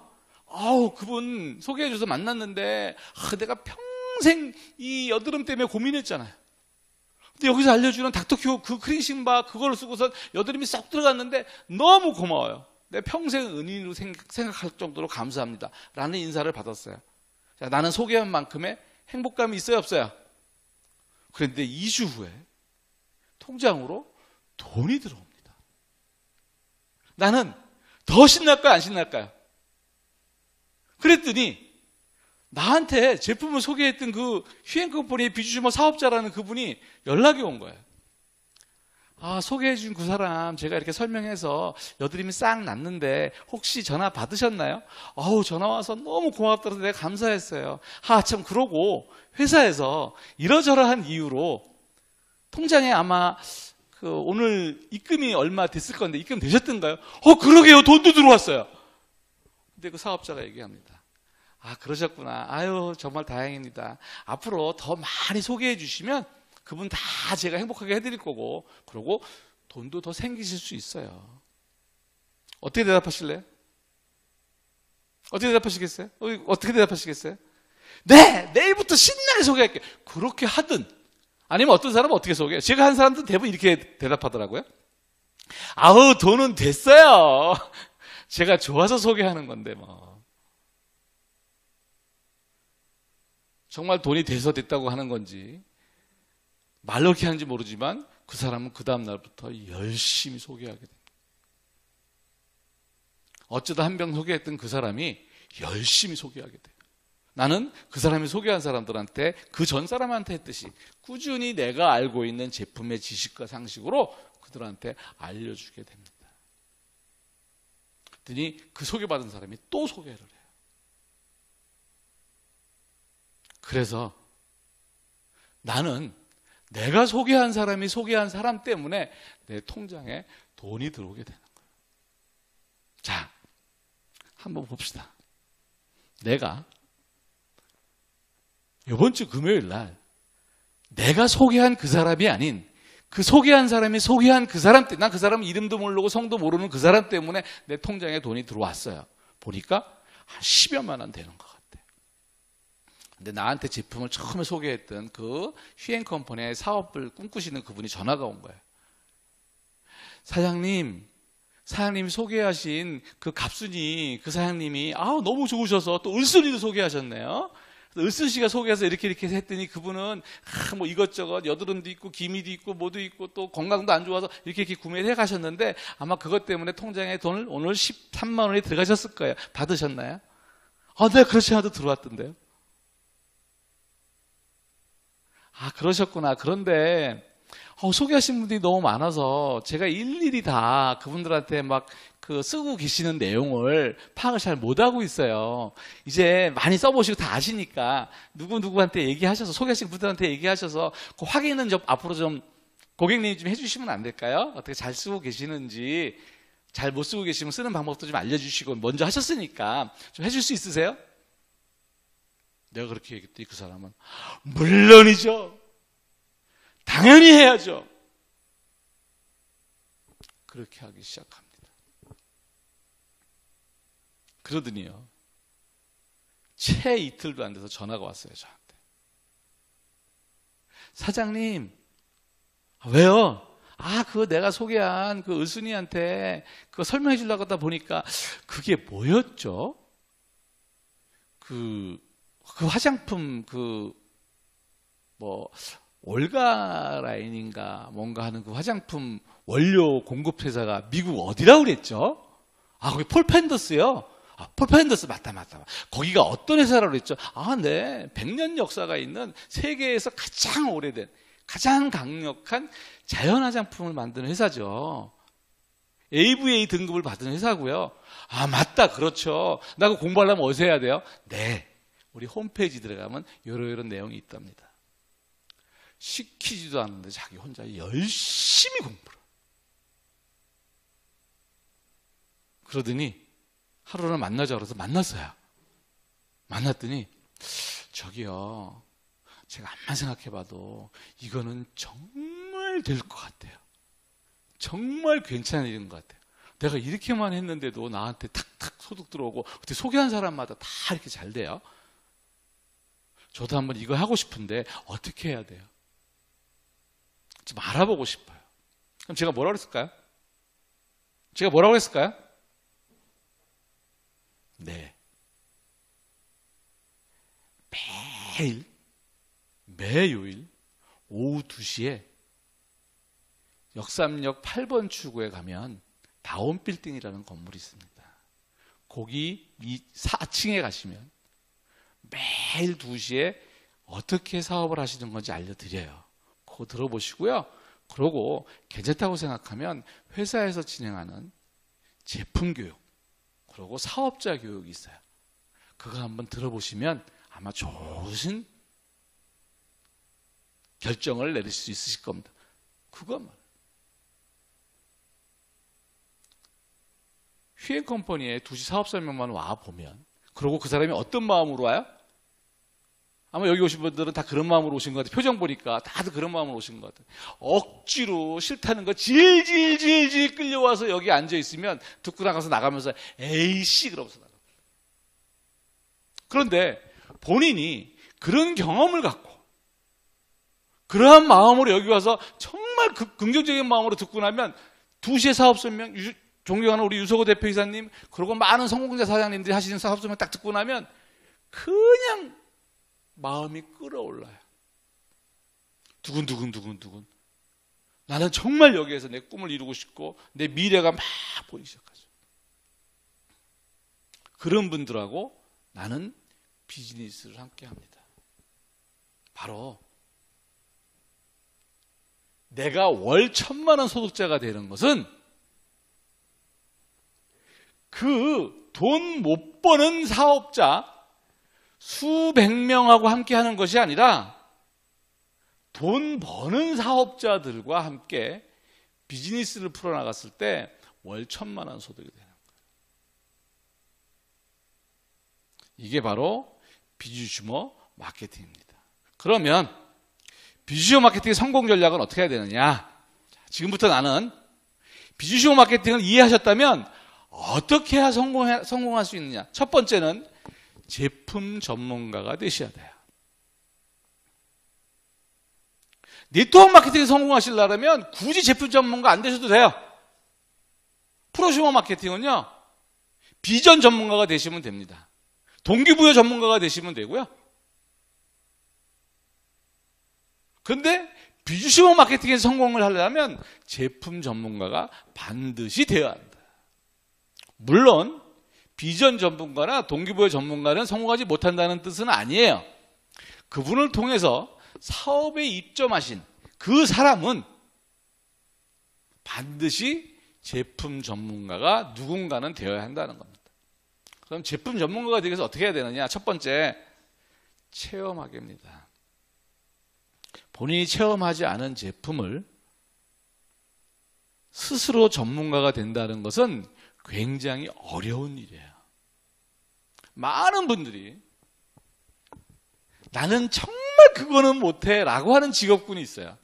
[SPEAKER 1] 그분 소개해줘서 만났는데 내가 평생 이 여드름 때문에 고민했잖아요. 근데 여기서 알려주는 닥터큐어 그 크린싱바 그걸 쓰고서 여드름이 싹 들어갔는데 너무 고마워요. 내 평생 은인으로 생각할 정도로 감사합니다. 라는 인사를 받았어요. 자, 나는 소개한 만큼의 행복감이 있어요, 없어요? 그런데 2주 후에 통장으로 돈이 들어옵니다. 나는 더 신날까요, 안 신날까요? 그랬더니 나한테 제품을 소개했던 그 휴행컴퍼니의 비주슈머 사업자라는 그분이 연락이 온 거예요. 소개해준 그 사람 제가 이렇게 설명해서 여드름이 싹 났는데 혹시 전화 받으셨나요? 전화 와서 너무 고맙다고 내가 감사했어요. 참 그러고 회사에서 이러저러한 이유로 통장에 아마 오늘 입금이 얼마 됐을 건데 입금 되셨던가요? 그러게요. 돈도 들어왔어요. 근데 그 사업자가 얘기합니다. 아, 그러셨구나. 아유, 정말 다행입니다. 앞으로 더 많이 소개해 주시면 그분 다 제가 행복하게 해드릴 거고, 그리고 돈도 더 생기실 수 있어요. 어떻게 대답하실래요? 어떻게 대답하시겠어요? 어떻게 대답하시겠어요? 네! 내일부터 신나게 소개할게요. 그렇게 하든, 아니면 어떤 사람은 어떻게 소개해요? 제가 한 사람들은 대부분 이렇게 대답하더라고요. 아우, 돈은 됐어요. 제가 좋아서 소개하는 건데, 뭐. 정말 돈이 돼서 됐다고 하는 건지, 말로 이렇게 하는지 모르지만, 그 사람은 그 다음날부터 열심히 소개하게 됩니다. 어쩌다 한 병 소개했던 그 사람이 열심히 소개하게 돼요. 나는 그 사람이 소개한 사람들한테 그 전 사람한테 했듯이 꾸준히 내가 알고 있는 제품의 지식과 상식으로 그들한테 알려주게 됩니다. 그랬더니 그 소개받은 사람이 또 소개를 해요. 그래서 나는 내가 소개한 사람이 소개한 사람 때문에 내 통장에 돈이 들어오게 되는 거예요. 자, 한번 봅시다. 내가 이번 주 금요일 날 내가 소개한 그 사람이 아닌 그 소개한 사람이 소개한 그 사람 때문에, 난 그 사람 이름도 모르고 성도 모르는 그 사람 때문에 내 통장에 돈이 들어왔어요. 보니까 한 10여만 원 되는 것 같아요. 근데 나한테 제품을 처음에 소개했던 그 휘앤컴퍼니의 사업을 꿈꾸시는 그분이 전화가 온 거예요. 사장님이 소개하신 그 갑순이 그 사장님이 너무 좋으셔서 또 을순이도 소개하셨네요. 을순씨가 소개해서 이렇게 했더니 그분은 뭐 이것저것 여드름도 있고 기미도 있고 뭐도 있고 또 건강도 안 좋아서 이렇게 구매를 해 가셨는데 아마 그것 때문에 통장에 돈을 오늘 13만 원이 들어가셨을 거예요. 받으셨나요? 네, 그렇지 않아도 들어왔던데요. 아, 그러셨구나. 그런데 소개하신 분들이 너무 많아서 제가 일일이 다 그분들한테 막 그 쓰고 계시는 내용을 파악을 잘 못하고 있어요. 이제 많이 써보시고 다 아시니까 누구한테 얘기하셔서, 소개하신 분들한테 얘기하셔서 그 확인은 좀 앞으로 좀 고객님이 좀 해주시면 안 될까요? 어떻게 잘 쓰고 계시는지, 잘 못 쓰고 계시면 쓰는 방법도 좀 알려주시고, 먼저 하셨으니까 좀 해줄 수 있으세요? 내가 그렇게 얘기했더니 그 사람은 물론이죠. 당연히 해야죠. 그렇게 하기 시작합니다. 그러더니요, 채 이틀도 안 돼서 전화가 왔어요, 저한테. 사장님, 왜요? 그거 내가 소개한 그 을순이한테 그거 설명해 주려고 하다 보니까 그게 뭐였죠? 그 화장품 올가라인인가 뭔가 하는 그 화장품 원료 공급 회사가 미국 어디라고 그랬죠? 거기 폴펜더스요. 폴펜더스 맞다. 거기가 어떤 회사라고 그랬죠? 네. 100년 역사가 있는 세계에서 가장 오래된, 가장 강력한 자연 화장품을 만드는 회사죠. AVA 등급을 받은 회사고요. 맞다. 그렇죠. 나 그거 공부하려면 어디서 해야 돼요? 네. 우리 홈페이지 들어가면 이런 내용이 있답니다. 시키지도 않는데 자기 혼자 열심히 공부를. 그러더니 하루는 만나자 그래서 만났어요. 만났더니 저기요, 제가 암만 생각해봐도 이거는 정말 될 것 같아요. 정말 괜찮은 일인 것 같아요. 내가 이렇게만 했는데도 나한테 탁탁 소득 들어오고 어떻게 소개한 사람마다 다 이렇게 잘 돼요? 저도 한번 이거 하고 싶은데 어떻게 해야 돼요? 좀 알아보고 싶어요. 그럼 제가 뭐라고 했을까요? 네. 매요일 오후 2시에 역삼역 8번 출구에 가면 다운빌딩이라는 건물이 있습니다. 거기 4층에 가시면 매일 2시에 어떻게 사업을 하시는 건지 알려드려요. 그거 들어보시고요. 그러고 괜찮다고 생각하면 회사에서 진행하는 제품 교육, 그리고 사업자 교육이 있어요. 그거 한번 들어보시면 아마 좋으신 결정을 내릴 수 있으실 겁니다. 그것만. 휘앤컴퍼니의 2시 사업 설명만 와 보면 그러고 그 사람이 어떤 마음으로 와요? 아마 여기 오신 분들은 다 그런 마음으로 오신 것 같아요. 표정 보니까 다들 그런 마음으로 오신 것 같아요. 억지로 싫다는 거 질질질질 끌려와서 여기 앉아있으면 듣고 나가서 나가면서 에이씨 그러면서 나가. 그런데 본인이 그런 경험을 갖고 그러한 마음으로 여기 와서 정말 긍정적인 마음으로 듣고 나면 2시에 사업설명, 존경하는 우리 유석호 대표이사님, 그리고 많은 성공자 사장님들이 하시는 사업설명 딱 듣고 나면 그냥 마음이 끌어올라요. 두근두근. 나는 정말 여기에서 내 꿈을 이루고 싶고 내 미래가 막 보이기 시작하죠. 그런 분들하고 나는 비즈니스를 함께 합니다. 바로 내가 월 1,000만 원 소득자가 되는 것은 그 돈 못 버는 사업자 수백 명하고 함께 하는 것이 아니라 돈 버는 사업자들과 함께 비즈니스를 풀어나갔을 때 월 1,000만 원 소득이 되는 거예요. 이게 바로 비즈슈머 마케팅입니다. 그러면 비즈슈머 마케팅의 성공 전략은 어떻게 해야 되느냐? 지금부터 나는 비즈슈머 마케팅을 이해하셨다면 어떻게 해야 성공할 수 있느냐? 첫 번째는 제품 전문가가 되셔야 돼요. 네트워크 마케팅에 성공하시려면 굳이 제품 전문가 안 되셔도 돼요. 프로슈머 마케팅은요, 비전 전문가가 되시면 됩니다. 동기부여 전문가가 되시면 되고요. 그런데 비즈슈머 마케팅에 성공을 하려면 제품 전문가가 반드시 되어야 한다. 물론 비전 전문가나 동기부여 전문가는 성공하지 못한다는 뜻은 아니에요. 그분을 통해서 사업에 입점하신 그 사람은 반드시 제품 전문가가 누군가는 되어야 한다는 겁니다. 그럼 제품 전문가가 되기 위해서 어떻게 해야 되느냐? 첫 번째, 체험하기입니다. 본인이 체험하지 않은 제품을 스스로 전문가가 된다는 것은 굉장히 어려운 일이에요. 많은 분들이 나는 정말 그거는 못해 라고 하는 직업군이 있어요.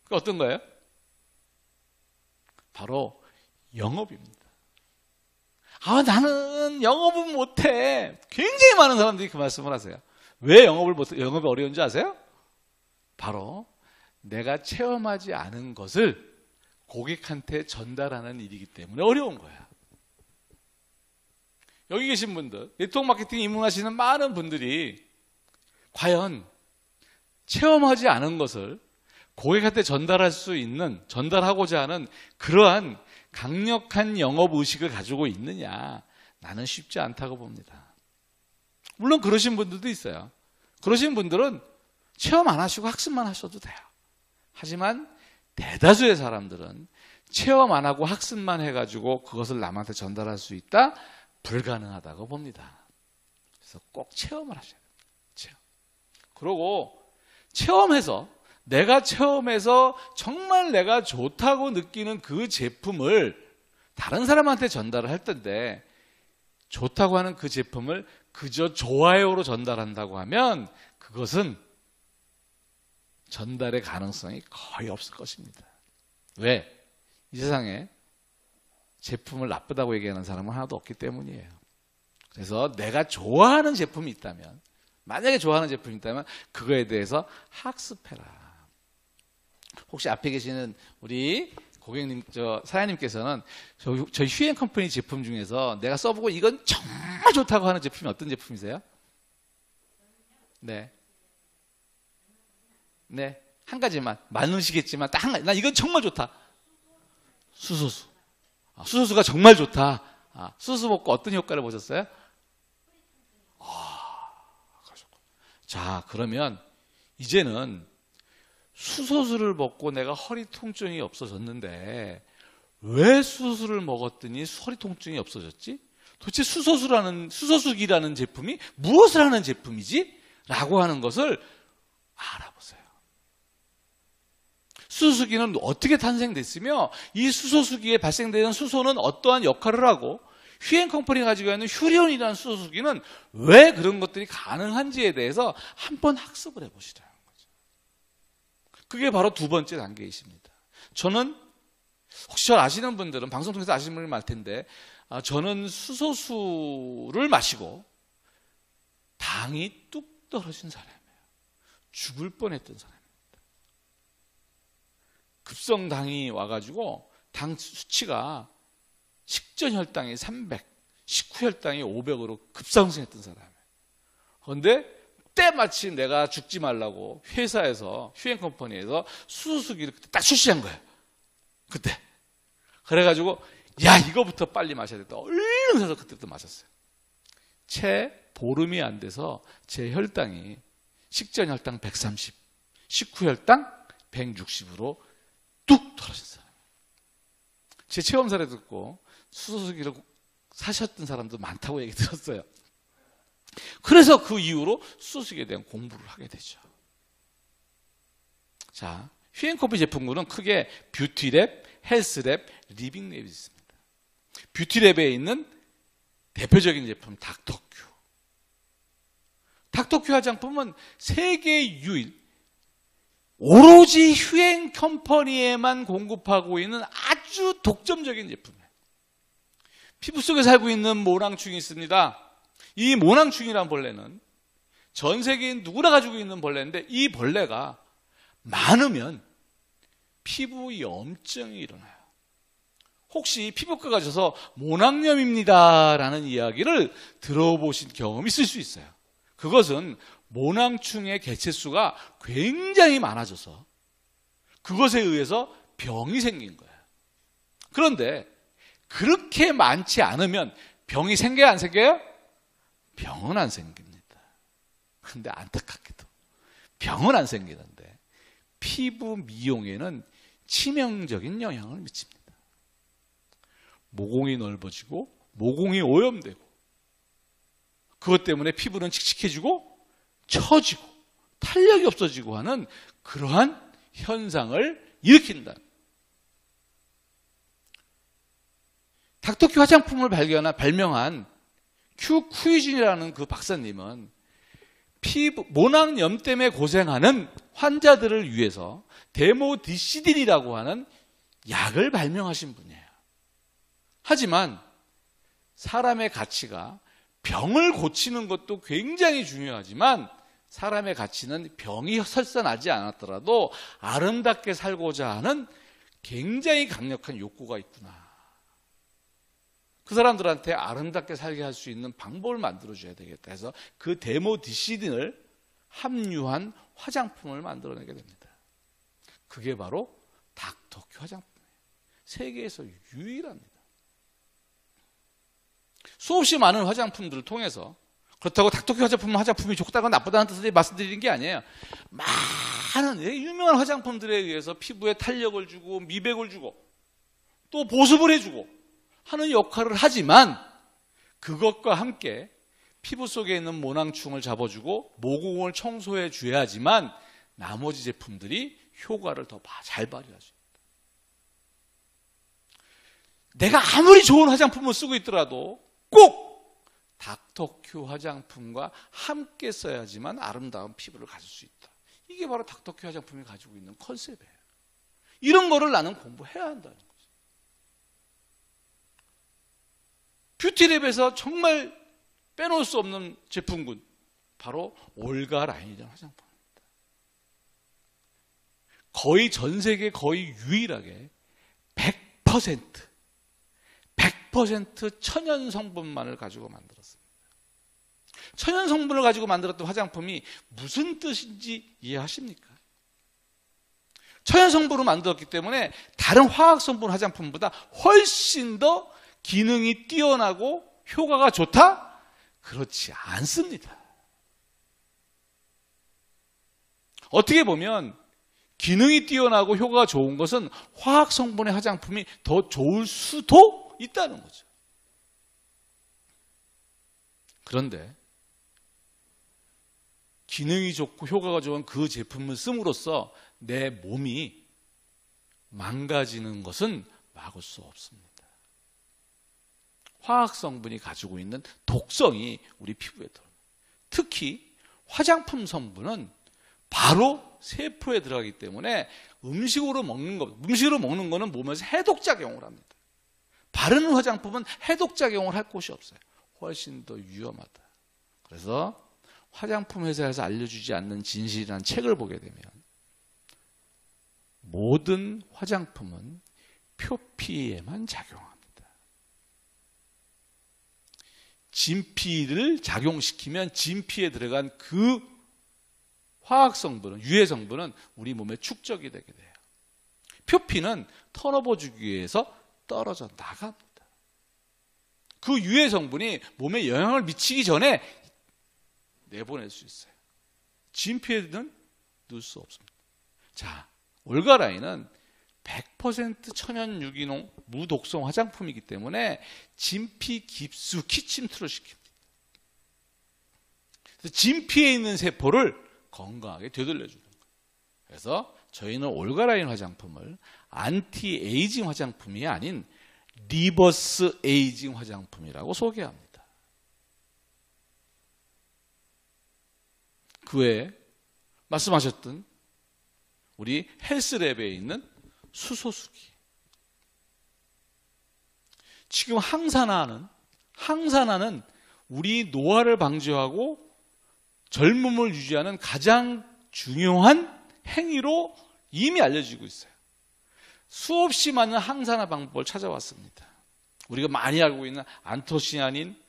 [SPEAKER 1] 그 어떤 거예요? 바로 영업입니다. 나는 영업은 못해. 굉장히 많은 사람들이 그 말씀을 하세요. 왜 영업이 어려운지 아세요? 바로 내가 체험하지 않은 것을 고객한테 전달하는 일이기 때문에 어려운 거야. 여기 계신 분들, 네트워크 마케팅 입문하시는 많은 분들이 과연 체험하지 않은 것을 고객한테 전달할 수 있는, 전달하고자 하는 그러한 강력한 영업 의식을 가지고 있느냐? 나는 쉽지 않다고 봅니다. 물론 그러신 분들도 있어요. 그러신 분들은 체험 안 하시고 학습만 하셔도 돼요. 하지만 대다수의 사람들은 체험 안 하고 학습만 해가지고 그것을 남한테 전달할 수 있다? 불가능하다고 봅니다. 그래서 꼭 체험을 하셔야 돼요. 체험. 그리고 내가 체험해서 정말 내가 좋다고 느끼는 그 제품을 다른 사람한테 전달을 할 텐데, 좋다고 하는 그 제품을 그저 좋아요로 전달한다고 하면 그것은 전달의 가능성이 거의 없을 것입니다. 왜? 이 세상에 제품을 나쁘다고 얘기하는 사람은 하나도 없기 때문이에요. 그래서 내가 좋아하는 제품이 있다면, 만약에 좋아하는 제품이 있다면 그거에 대해서 학습해라. 혹시 앞에 계시는 우리 고객님, 사장님께서는 저희 휴행 컴퍼니 제품 중에서 내가 써보고 이건 정말 좋다고 하는 제품이 어떤 제품이세요? 네. 네. 한 가지만. 많으시겠지만 딱 한 가지. 나 이건 정말 좋다. 수소수. 수소수가 정말 좋다. 수소수 먹고 어떤 효과를 보셨어요? 자, 그러면 이제는 수소수를 먹고 내가 허리 통증이 없어졌는데 왜 수소수를 먹었더니 허리 통증이 없어졌지? 도대체 수소수기라는 제품이 무엇을 하는 제품이지? 라고 하는 것을 알아보세요. 수소수기는 어떻게 탄생됐으며 이 수소수기에 발생되는 수소는 어떠한 역할을 하고
[SPEAKER 2] 휘엔 컴퍼니가 가지고 있는 휴리온이라는 수소수기는 왜 그런 것들이 가능한지에 대해서 한번 학습을 해보시라는 거죠. 그게 바로 두 번째 단계이십니다. 저는 혹시 저 아시는 분들은 방송 통해서 아시는 분이 많을 텐데, 저는 수소수를 마시고 당이 뚝 떨어진 사람이에요. 죽을 뻔했던 사람입니다. 급성당이 와가지고 당 수치가 식전 혈당이 300, 식후 혈당이 500으로 급상승했던 사람이에요. 그런데 때마침 내가 죽지 말라고 회사에서, 휴엔 컴퍼니에서 수소수기를 그때 딱 출시한 거예요. 그때. 그래가지고 야, 이거부터 빨리 마셔야겠다. 얼른 해서 그때부터 마셨어요. 채 보름이 안 돼서 제 혈당이 식전 혈당 130, 식후 혈당 160으로 뚝 떨어진 사람. 제 체험 사례 듣고 수소수기를 사셨던 사람도 많다고 얘기 들었어요. 그래서 그 이후로 수소수기에 대한 공부를 하게 되죠. 자, 휘엔커피 제품군은 크게 뷰티랩, 헬스랩, 리빙랩이 있습니다. 뷰티랩에 있는 대표적인 제품 닥터큐. 닥터큐 화장품은 세계 유일 오로지 휴엔 컴퍼니에만 공급하고 있는 아주 독점적인 제품이에요. 피부 속에 살고 있는 모낭충이 있습니다. 이 모낭충이란 벌레는 전 세계인 누구나 가지고 있는 벌레인데, 이 벌레가 많으면 피부 염증이 일어나요. 혹시 피부과 가셔서 모낭염입니다 라는 이야기를 들어보신 경험이 있을 수 있어요. 그것은 모낭충의 개체수가 굉장히 많아져서 그것에 의해서 병이 생긴 거예요. 그런데 그렇게 많지 않으면 병이 생겨요, 안 생겨요? 병은 안 생깁니다. 그런데 안타깝게도 병은 안 생기는데 피부 미용에는 치명적인 영향을 미칩니다. 모공이 넓어지고 모공이 오염되고, 그것 때문에 피부는 칙칙해지고 처지고 탄력이 없어지고 하는 그러한 현상을 일으킨다. 닥터큐 화장품을 발명한 큐쿠이진이라는 그 박사님은 피부 모낭염 때문에 고생하는 환자들을 위해서 데모디시딘이라고 하는 약을 발명하신 분이에요. 하지만 사람의 가치가, 병을 고치는 것도 굉장히 중요하지만 사람의 가치는 병이 설사 나지 않았더라도 아름답게 살고자 하는 굉장히 강력한 욕구가 있구나. 그 사람들한테 아름답게 살게 할 수 있는 방법을 만들어줘야 되겠다 해서 그 데모디시딘을 함유한 화장품을 만들어내게 됩니다. 그게 바로 닥터큐 화장품이에요. 세계에서 유일합니다. 수없이 많은 화장품들을 통해서, 그렇다고 닥터큐 화장품이 좋다거나 나쁘다는 뜻을 말씀드리는 게 아니에요. 많은 유명한 화장품들에 의해서 피부에 탄력을 주고 미백을 주고 또 보습을 해주고 하는 역할을 하지만, 그것과 함께 피부 속에 있는 모낭충을 잡아주고 모공을 청소해 줘야지만 나머지 제품들이 효과를 더 잘 발휘하죠. 내가 아무리 좋은 화장품을 쓰고 있더라도 꼭 닥터큐 화장품과 함께 써야지만 아름다운 피부를 가질 수 있다. 이게 바로 닥터큐 화장품이 가지고 있는 컨셉이에요. 이런 거를 나는 공부해야 한다는 거죠. 뷰티랩에서 정말 빼놓을 수 없는 제품군, 바로 올가 라인이라는 화장품입니다. 거의 전 세계 거의 유일하게 100% 천연 성분만을 가지고 만들었습니다. 천연 성분을 가지고 만들었던 화장품이 무슨 뜻인지 이해하십니까? 천연 성분으로 만들었기 때문에 다른 화학 성분 화장품보다 훨씬 더 기능이 뛰어나고 효과가 좋다? 그렇지 않습니다. 어떻게 보면 기능이 뛰어나고 효과가 좋은 것은 화학 성분의 화장품이 더 좋을 수도 있다는 거죠. 그런데 기능이 좋고 효과가 좋은 그 제품을 씀으로써 내 몸이 망가지는 것은 막을 수 없습니다. 화학 성분이 가지고 있는 독성이 우리 피부에 들어옵니다. 특히 화장품 성분은 바로 세포에 들어가기 때문에 음식으로 먹는 거는 몸에서 해독작용을 합니다. 바르는 화장품은 해독작용을 할 곳이 없어요. 훨씬 더 위험하다. 그래서 화장품 회사에서 알려주지 않는 진실이라는 책을 보게 되면 모든 화장품은 표피에만 작용합니다. 진피를 작용시키면 진피에 들어간 그 화학 성분은, 유해 성분은 우리 몸에 축적이 되게 돼요. 표피는 턴오버주기 위해서 떨어져 나갑니다. 그 유해 성분이 몸에 영향을 미치기 전에 내보낼 수 있어요. 진피에는 넣을 수 없습니다. 자, 올가라인은 100% 천연 유기농 무독성 화장품이기 때문에 진피 깊숙이 침투를 시킵니다. 그래서 진피에 있는 세포를 건강하게 되돌려주는 거예요. 그래서 저희는 올가라인 화장품을 안티 에이징 화장품이 아닌 리버스 에이징 화장품이라고 소개합니다. 그 외에 말씀하셨던 우리 헬스랩에 있는 수소수기. 지금 항산화는 우리 노화를 방지하고 젊음을 유지하는 가장 중요한 행위로 이미 알려지고 있어요. 수없이 많은 항산화 방법을 찾아왔습니다. 우리가 많이 알고 있는 안토시아닌,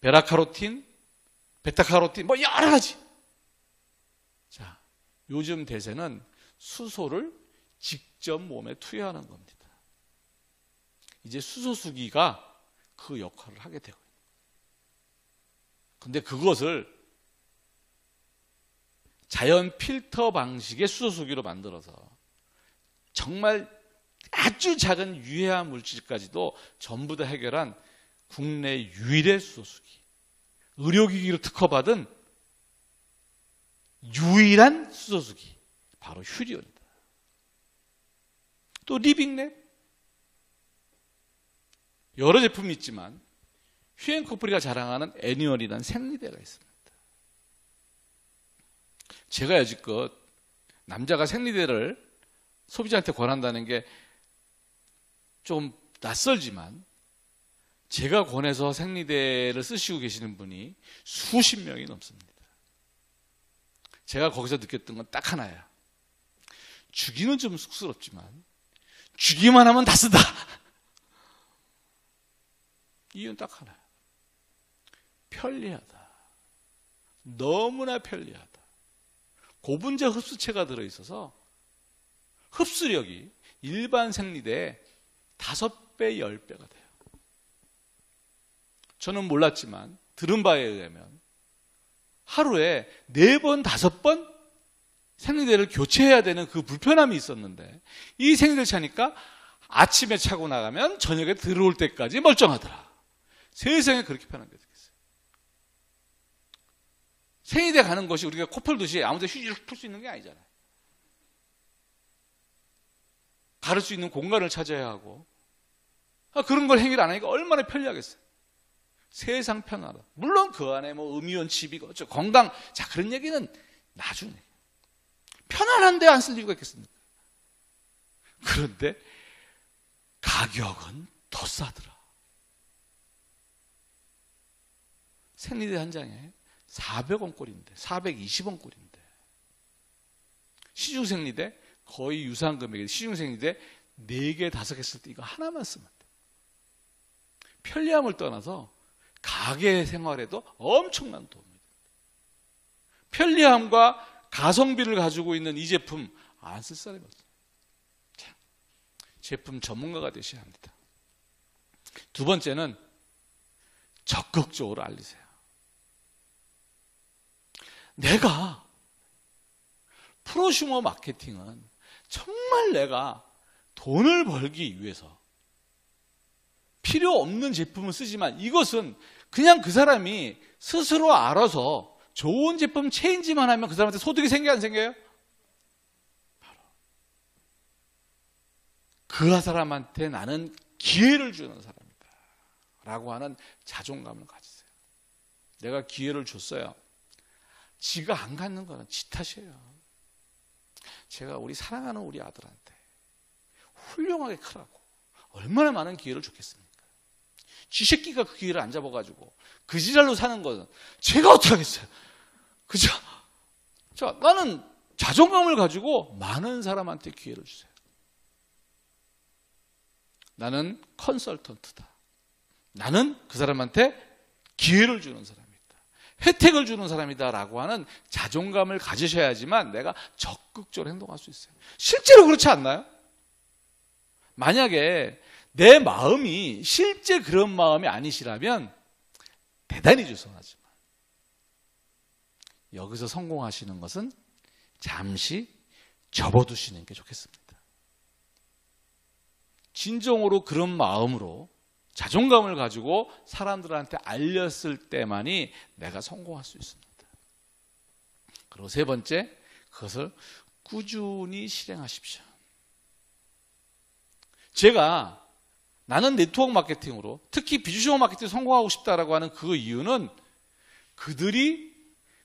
[SPEAKER 2] 베라카로틴, 베타카로틴, 뭐 여러 가지. 자, 요즘 대세는 수소를 직접 몸에 투여하는 겁니다. 이제 수소수기가 그 역할을 하게 되고 있는 거예요. 근데 그것을 자연 필터 방식의 수소수기로 만들어서 정말 아주 작은 유해한 물질까지도 전부 다 해결한 국내 유일의 수소수기. 의료기기로 특허받은 유일한 수소수기. 바로 휴리온이다. 또 리빙랩. 여러 제품이 있지만 휴앤커플이가 자랑하는 애니얼이라는 생리대가 있습니다. 제가 여지껏 남자가 생리대를 소비자한테 권한다는 게 좀 낯설지만 제가 권해서 생리대를 쓰시고 계시는 분이 수십 명이 넘습니다. 제가 거기서 느꼈던 건 딱 하나야. 주기는 좀 쑥스럽지만 주기만 하면 다 쓴다. 이유는 딱 하나야. 편리하다. 너무나 편리하다. 고분자 흡수체가 들어있어서 흡수력이 일반 생리대의 5배, 10배가 돼요. 저는 몰랐지만 들은 바에 의하면 하루에 4번, 5번 생리대를 교체해야 되는 그 불편함이 있었는데 이 생리대를 차니까 아침에 차고 나가면 저녁에 들어올 때까지 멀쩡하더라. 세상에 그렇게 편한 게 어떻겠어요. 생리대 가는 것이 우리가 코 풀듯이 아무데나 휴지를 풀 수 있는 게 아니잖아요. 가를 수 있는 공간을 찾아야 하고 그런 걸 행위를 안 하니까 얼마나 편리하겠어요. 세상 편하다. 물론 그 안에 뭐 음이온 칩이고 건강, 자 그런 얘기는 나중에. 편안한데 안 쓸 이유가 있겠습니까? 그런데 가격은 더 싸더라. 생리대 한 장에 400원꼴인데 420원꼴인데 시중생리대 거의 유사한 금액인데 시중생리대 4개, 5개 쓸 때 이거 하나만 쓰면 돼. 편리함을 떠나서 가게 생활에도 엄청난 도움이 됩니다. 편리함과 가성비를 가지고 있는 이 제품 안 쓸 사람이 없어요. 자, 제품 전문가가 되셔야 합니다. 두 번째는 적극적으로 알리세요. 내가 프로슈머 마케팅은 정말 내가 돈을 벌기 위해서 필요 없는 제품을 쓰지만 이것은 그냥 그 사람이 스스로 알아서 좋은 제품 체인지만 하면 그 사람한테 소득이 생겨요, 안 생겨요? 바로 그 사람한테 나는 기회를 주는 사람이다 라고 하는 자존감을 가지세요. 내가 기회를 줬어요. 지가 안 갖는 거는 지 탓이에요. 제가 우리 사랑하는 우리 아들한테 훌륭하게 크라고 얼마나 많은 기회를 줬겠습니까? 지 새끼가 그 기회를 안 잡아가지고 그 지랄로 사는 것은 제가 어떻게 하겠어요? 그죠? 자, 나는 자존감을 가지고 많은 사람한테 기회를 주세요. 나는 컨설턴트다. 나는 그 사람한테 기회를 주는 사람이다. 혜택을 주는 사람이다 라고 하는 자존감을 가지셔야지만 내가 적극적으로 행동할 수 있어요. 실제로 그렇지 않나요? 만약에 내 마음이 실제 그런 마음이 아니시라면 대단히 죄송하지만 여기서 성공하시는 것은 잠시 접어두시는 게 좋겠습니다. 진정으로 그런 마음으로 자존감을 가지고 사람들한테 알렸을 때만이 내가 성공할 수 있습니다. 그리고 세 번째, 그것을 꾸준히 실행하십시오. 제가 나는 네트워크 마케팅으로 특히 비주쇼 마케팅 성공하고 싶다라고 하는 그 이유는 그들이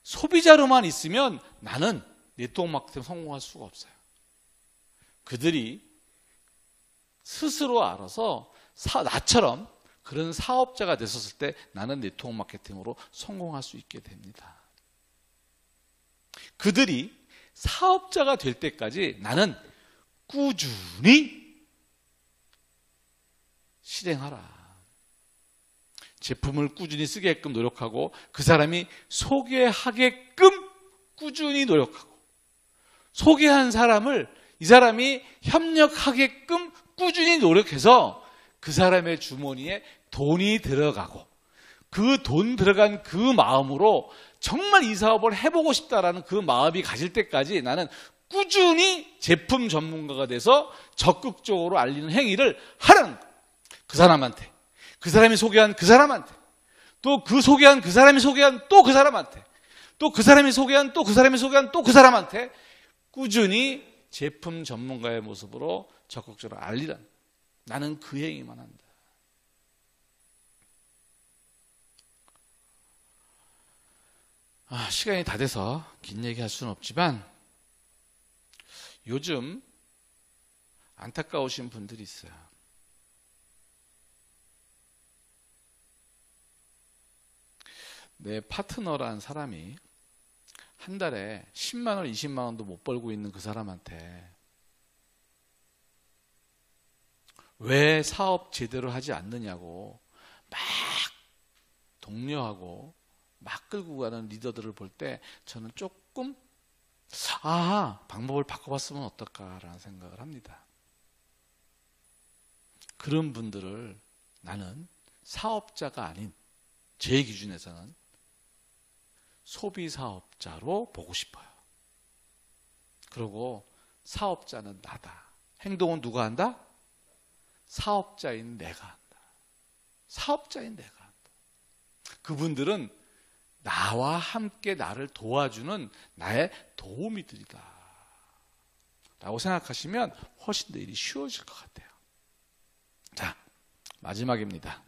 [SPEAKER 2] 소비자로만 있으면 나는 네트워크 마케팅 성공할 수가 없어요. 그들이 스스로 알아서 나처럼 그런 사업자가 됐었을 때 나는 네트워크 마케팅으로 성공할 수 있게 됩니다. 그들이 사업자가 될 때까지 나는 꾸준히 실행하라. 제품을 꾸준히 쓰게끔 노력하고 그 사람이 소개하게끔 꾸준히 노력하고 소개한 사람을 이 사람이 협력하게끔 꾸준히 노력해서 그 사람의 주머니에 돈이 들어가고 그 돈 들어간 그 마음으로 정말 이 사업을 해보고 싶다라는 그 마음이 가질 때까지 나는 꾸준히 제품 전문가가 돼서 적극적으로 알리는 행위를 하는 거예요. 그 사람한테, 그 사람이 소개한 그 사람한테, 또 그 소개한 그 사람이 소개한 또 그 사람한테, 또 그 사람이 소개한 또 그 사람이 소개한 또 그 사람한테 꾸준히 제품 전문가의 모습으로 적극적으로 알리는, 나는 그 행위만 한다. 시간이 다 돼서 긴 얘기할 수는 없지만 요즘 안타까우신 분들이 있어요. 내 파트너란 사람이 한 달에 10만 원, 20만 원도 못 벌고 있는 그 사람한테 왜 사업 제대로 하지 않느냐고 막 독려하고 막 끌고 가는 리더들을 볼 때 저는 조금 방법을 바꿔봤으면 어떨까라는 생각을 합니다. 그런 분들을 나는 사업자가 아닌 제 기준에서는 소비사업자로 보고 싶어요. 그리고 사업자는 나다. 행동은 누가 한다? 사업자인 내가 한다. 사업자인 내가 한다. 그분들은 나와 함께 나를 도와주는 나의 도우미들이다 라고 생각하시면 훨씬 더 일이 쉬워질 것 같아요. 자, 마지막입니다.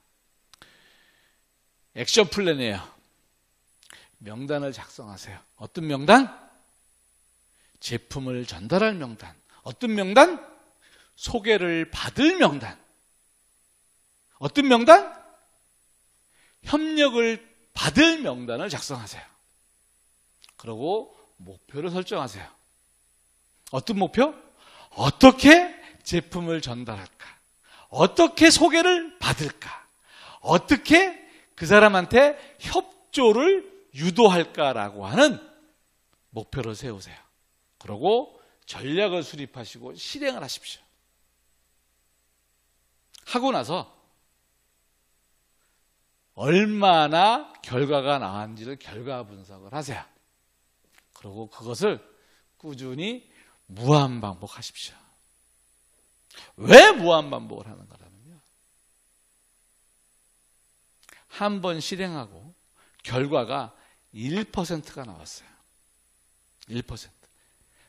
[SPEAKER 2] 액션 플랜이에요. 명단을 작성하세요. 어떤 명단? 제품을 전달할 명단. 어떤 명단? 소개를 받을 명단. 어떤 명단? 협력을 받을 명단을 작성하세요. 그리고 목표를 설정하세요. 어떤 목표? 어떻게 제품을 전달할까? 어떻게 소개를 받을까? 어떻게 그 사람한테 협조를 유도할까라고 하는 목표를 세우세요. 그리고 전략을 수립하시고 실행을 하십시오. 하고 나서 얼마나 결과가 나왔는지를 결과 분석을 하세요. 그리고 그것을 꾸준히 무한반복하십시오. 왜 무한반복을 하는 거라면요, 한 번 실행하고 결과가 1%가 나왔어요. 1%.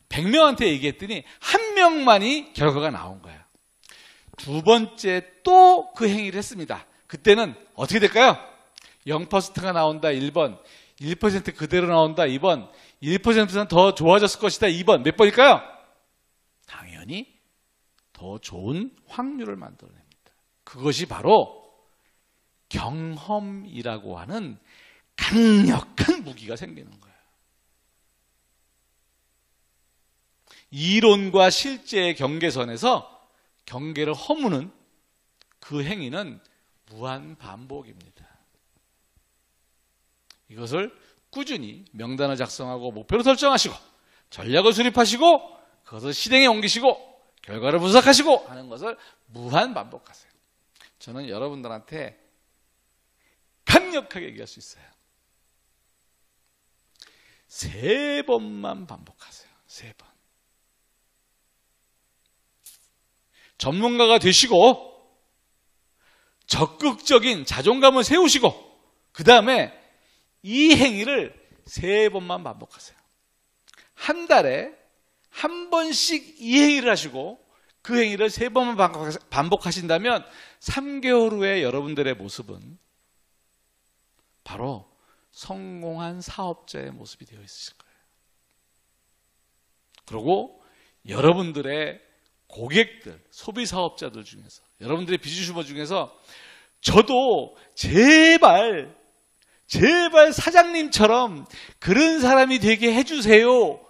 [SPEAKER 2] 100명한테 얘기했더니 한 명만이 결과가 나온 거예요. 두 번째 또 그 행위를 했습니다. 그때는 어떻게 될까요? 0%가 나온다 1번, 1% 그대로 나온다 2번, 1%는 더 좋아졌을 것이다 2번. 몇 번일까요? 당연히 더 좋은 확률을 만들어냅니다. 그것이 바로 경험이라고 하는 강력한 무기가 생기는 거예요. 이론과 실제의 경계선에서 경계를 허무는 그 행위는 무한 반복입니다. 이것을 꾸준히 명단을 작성하고 목표를 설정하시고 전략을 수립하시고 그것을 실행에 옮기시고 결과를 분석하시고 하는 것을 무한 반복하세요. 저는 여러분들한테 강력하게 얘기할 수 있어요. 3번만 반복하세요. 3번. 전문가가 되시고 적극적인 자존감을 세우시고 그 다음에 이 행위를 3번만 반복하세요. 한 달에 한 번씩 이 행위를 하시고 그 행위를 3번만 반복하신다면 3개월 후에 여러분들의 모습은 바로 성공한 사업자의 모습이 되어 있으실 거예요. 그리고 여러분들의 고객들, 소비사업자들 중에서 여러분들의 비즈슈머 중에서 저도 제발 사장님처럼 그런 사람이 되게 해주세요.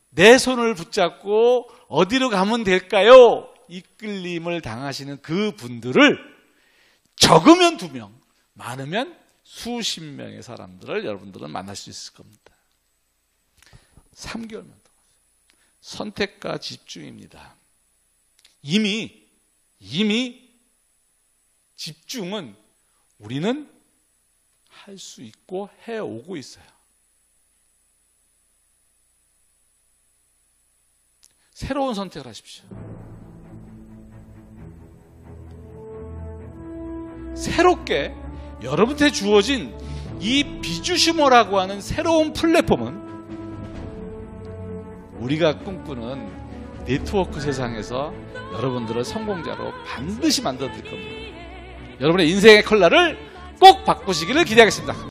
[SPEAKER 2] 내 손을 붙잡고 어디로 가면 될까요? 이끌림을 당하시는 그 분들을 적으면 2명, 많으면 수십 명의 사람들을 여러분들은 만날 수 있을 겁니다. 3개월만 더. 선택과 집중입니다. 이미 집중은 우리는 할 수 있고 해오고 있어요. 새로운 선택을 하십시오. 새롭게 여러분한테 주어진 이 비주슈머라고 하는 새로운 플랫폼은 우리가 꿈꾸는 네트워크 세상에서 여러분들을 성공자로 반드시 만들어 드릴 겁니다. 여러분의 인생의 컬러를 꼭 바꾸시기를 기대하겠습니다.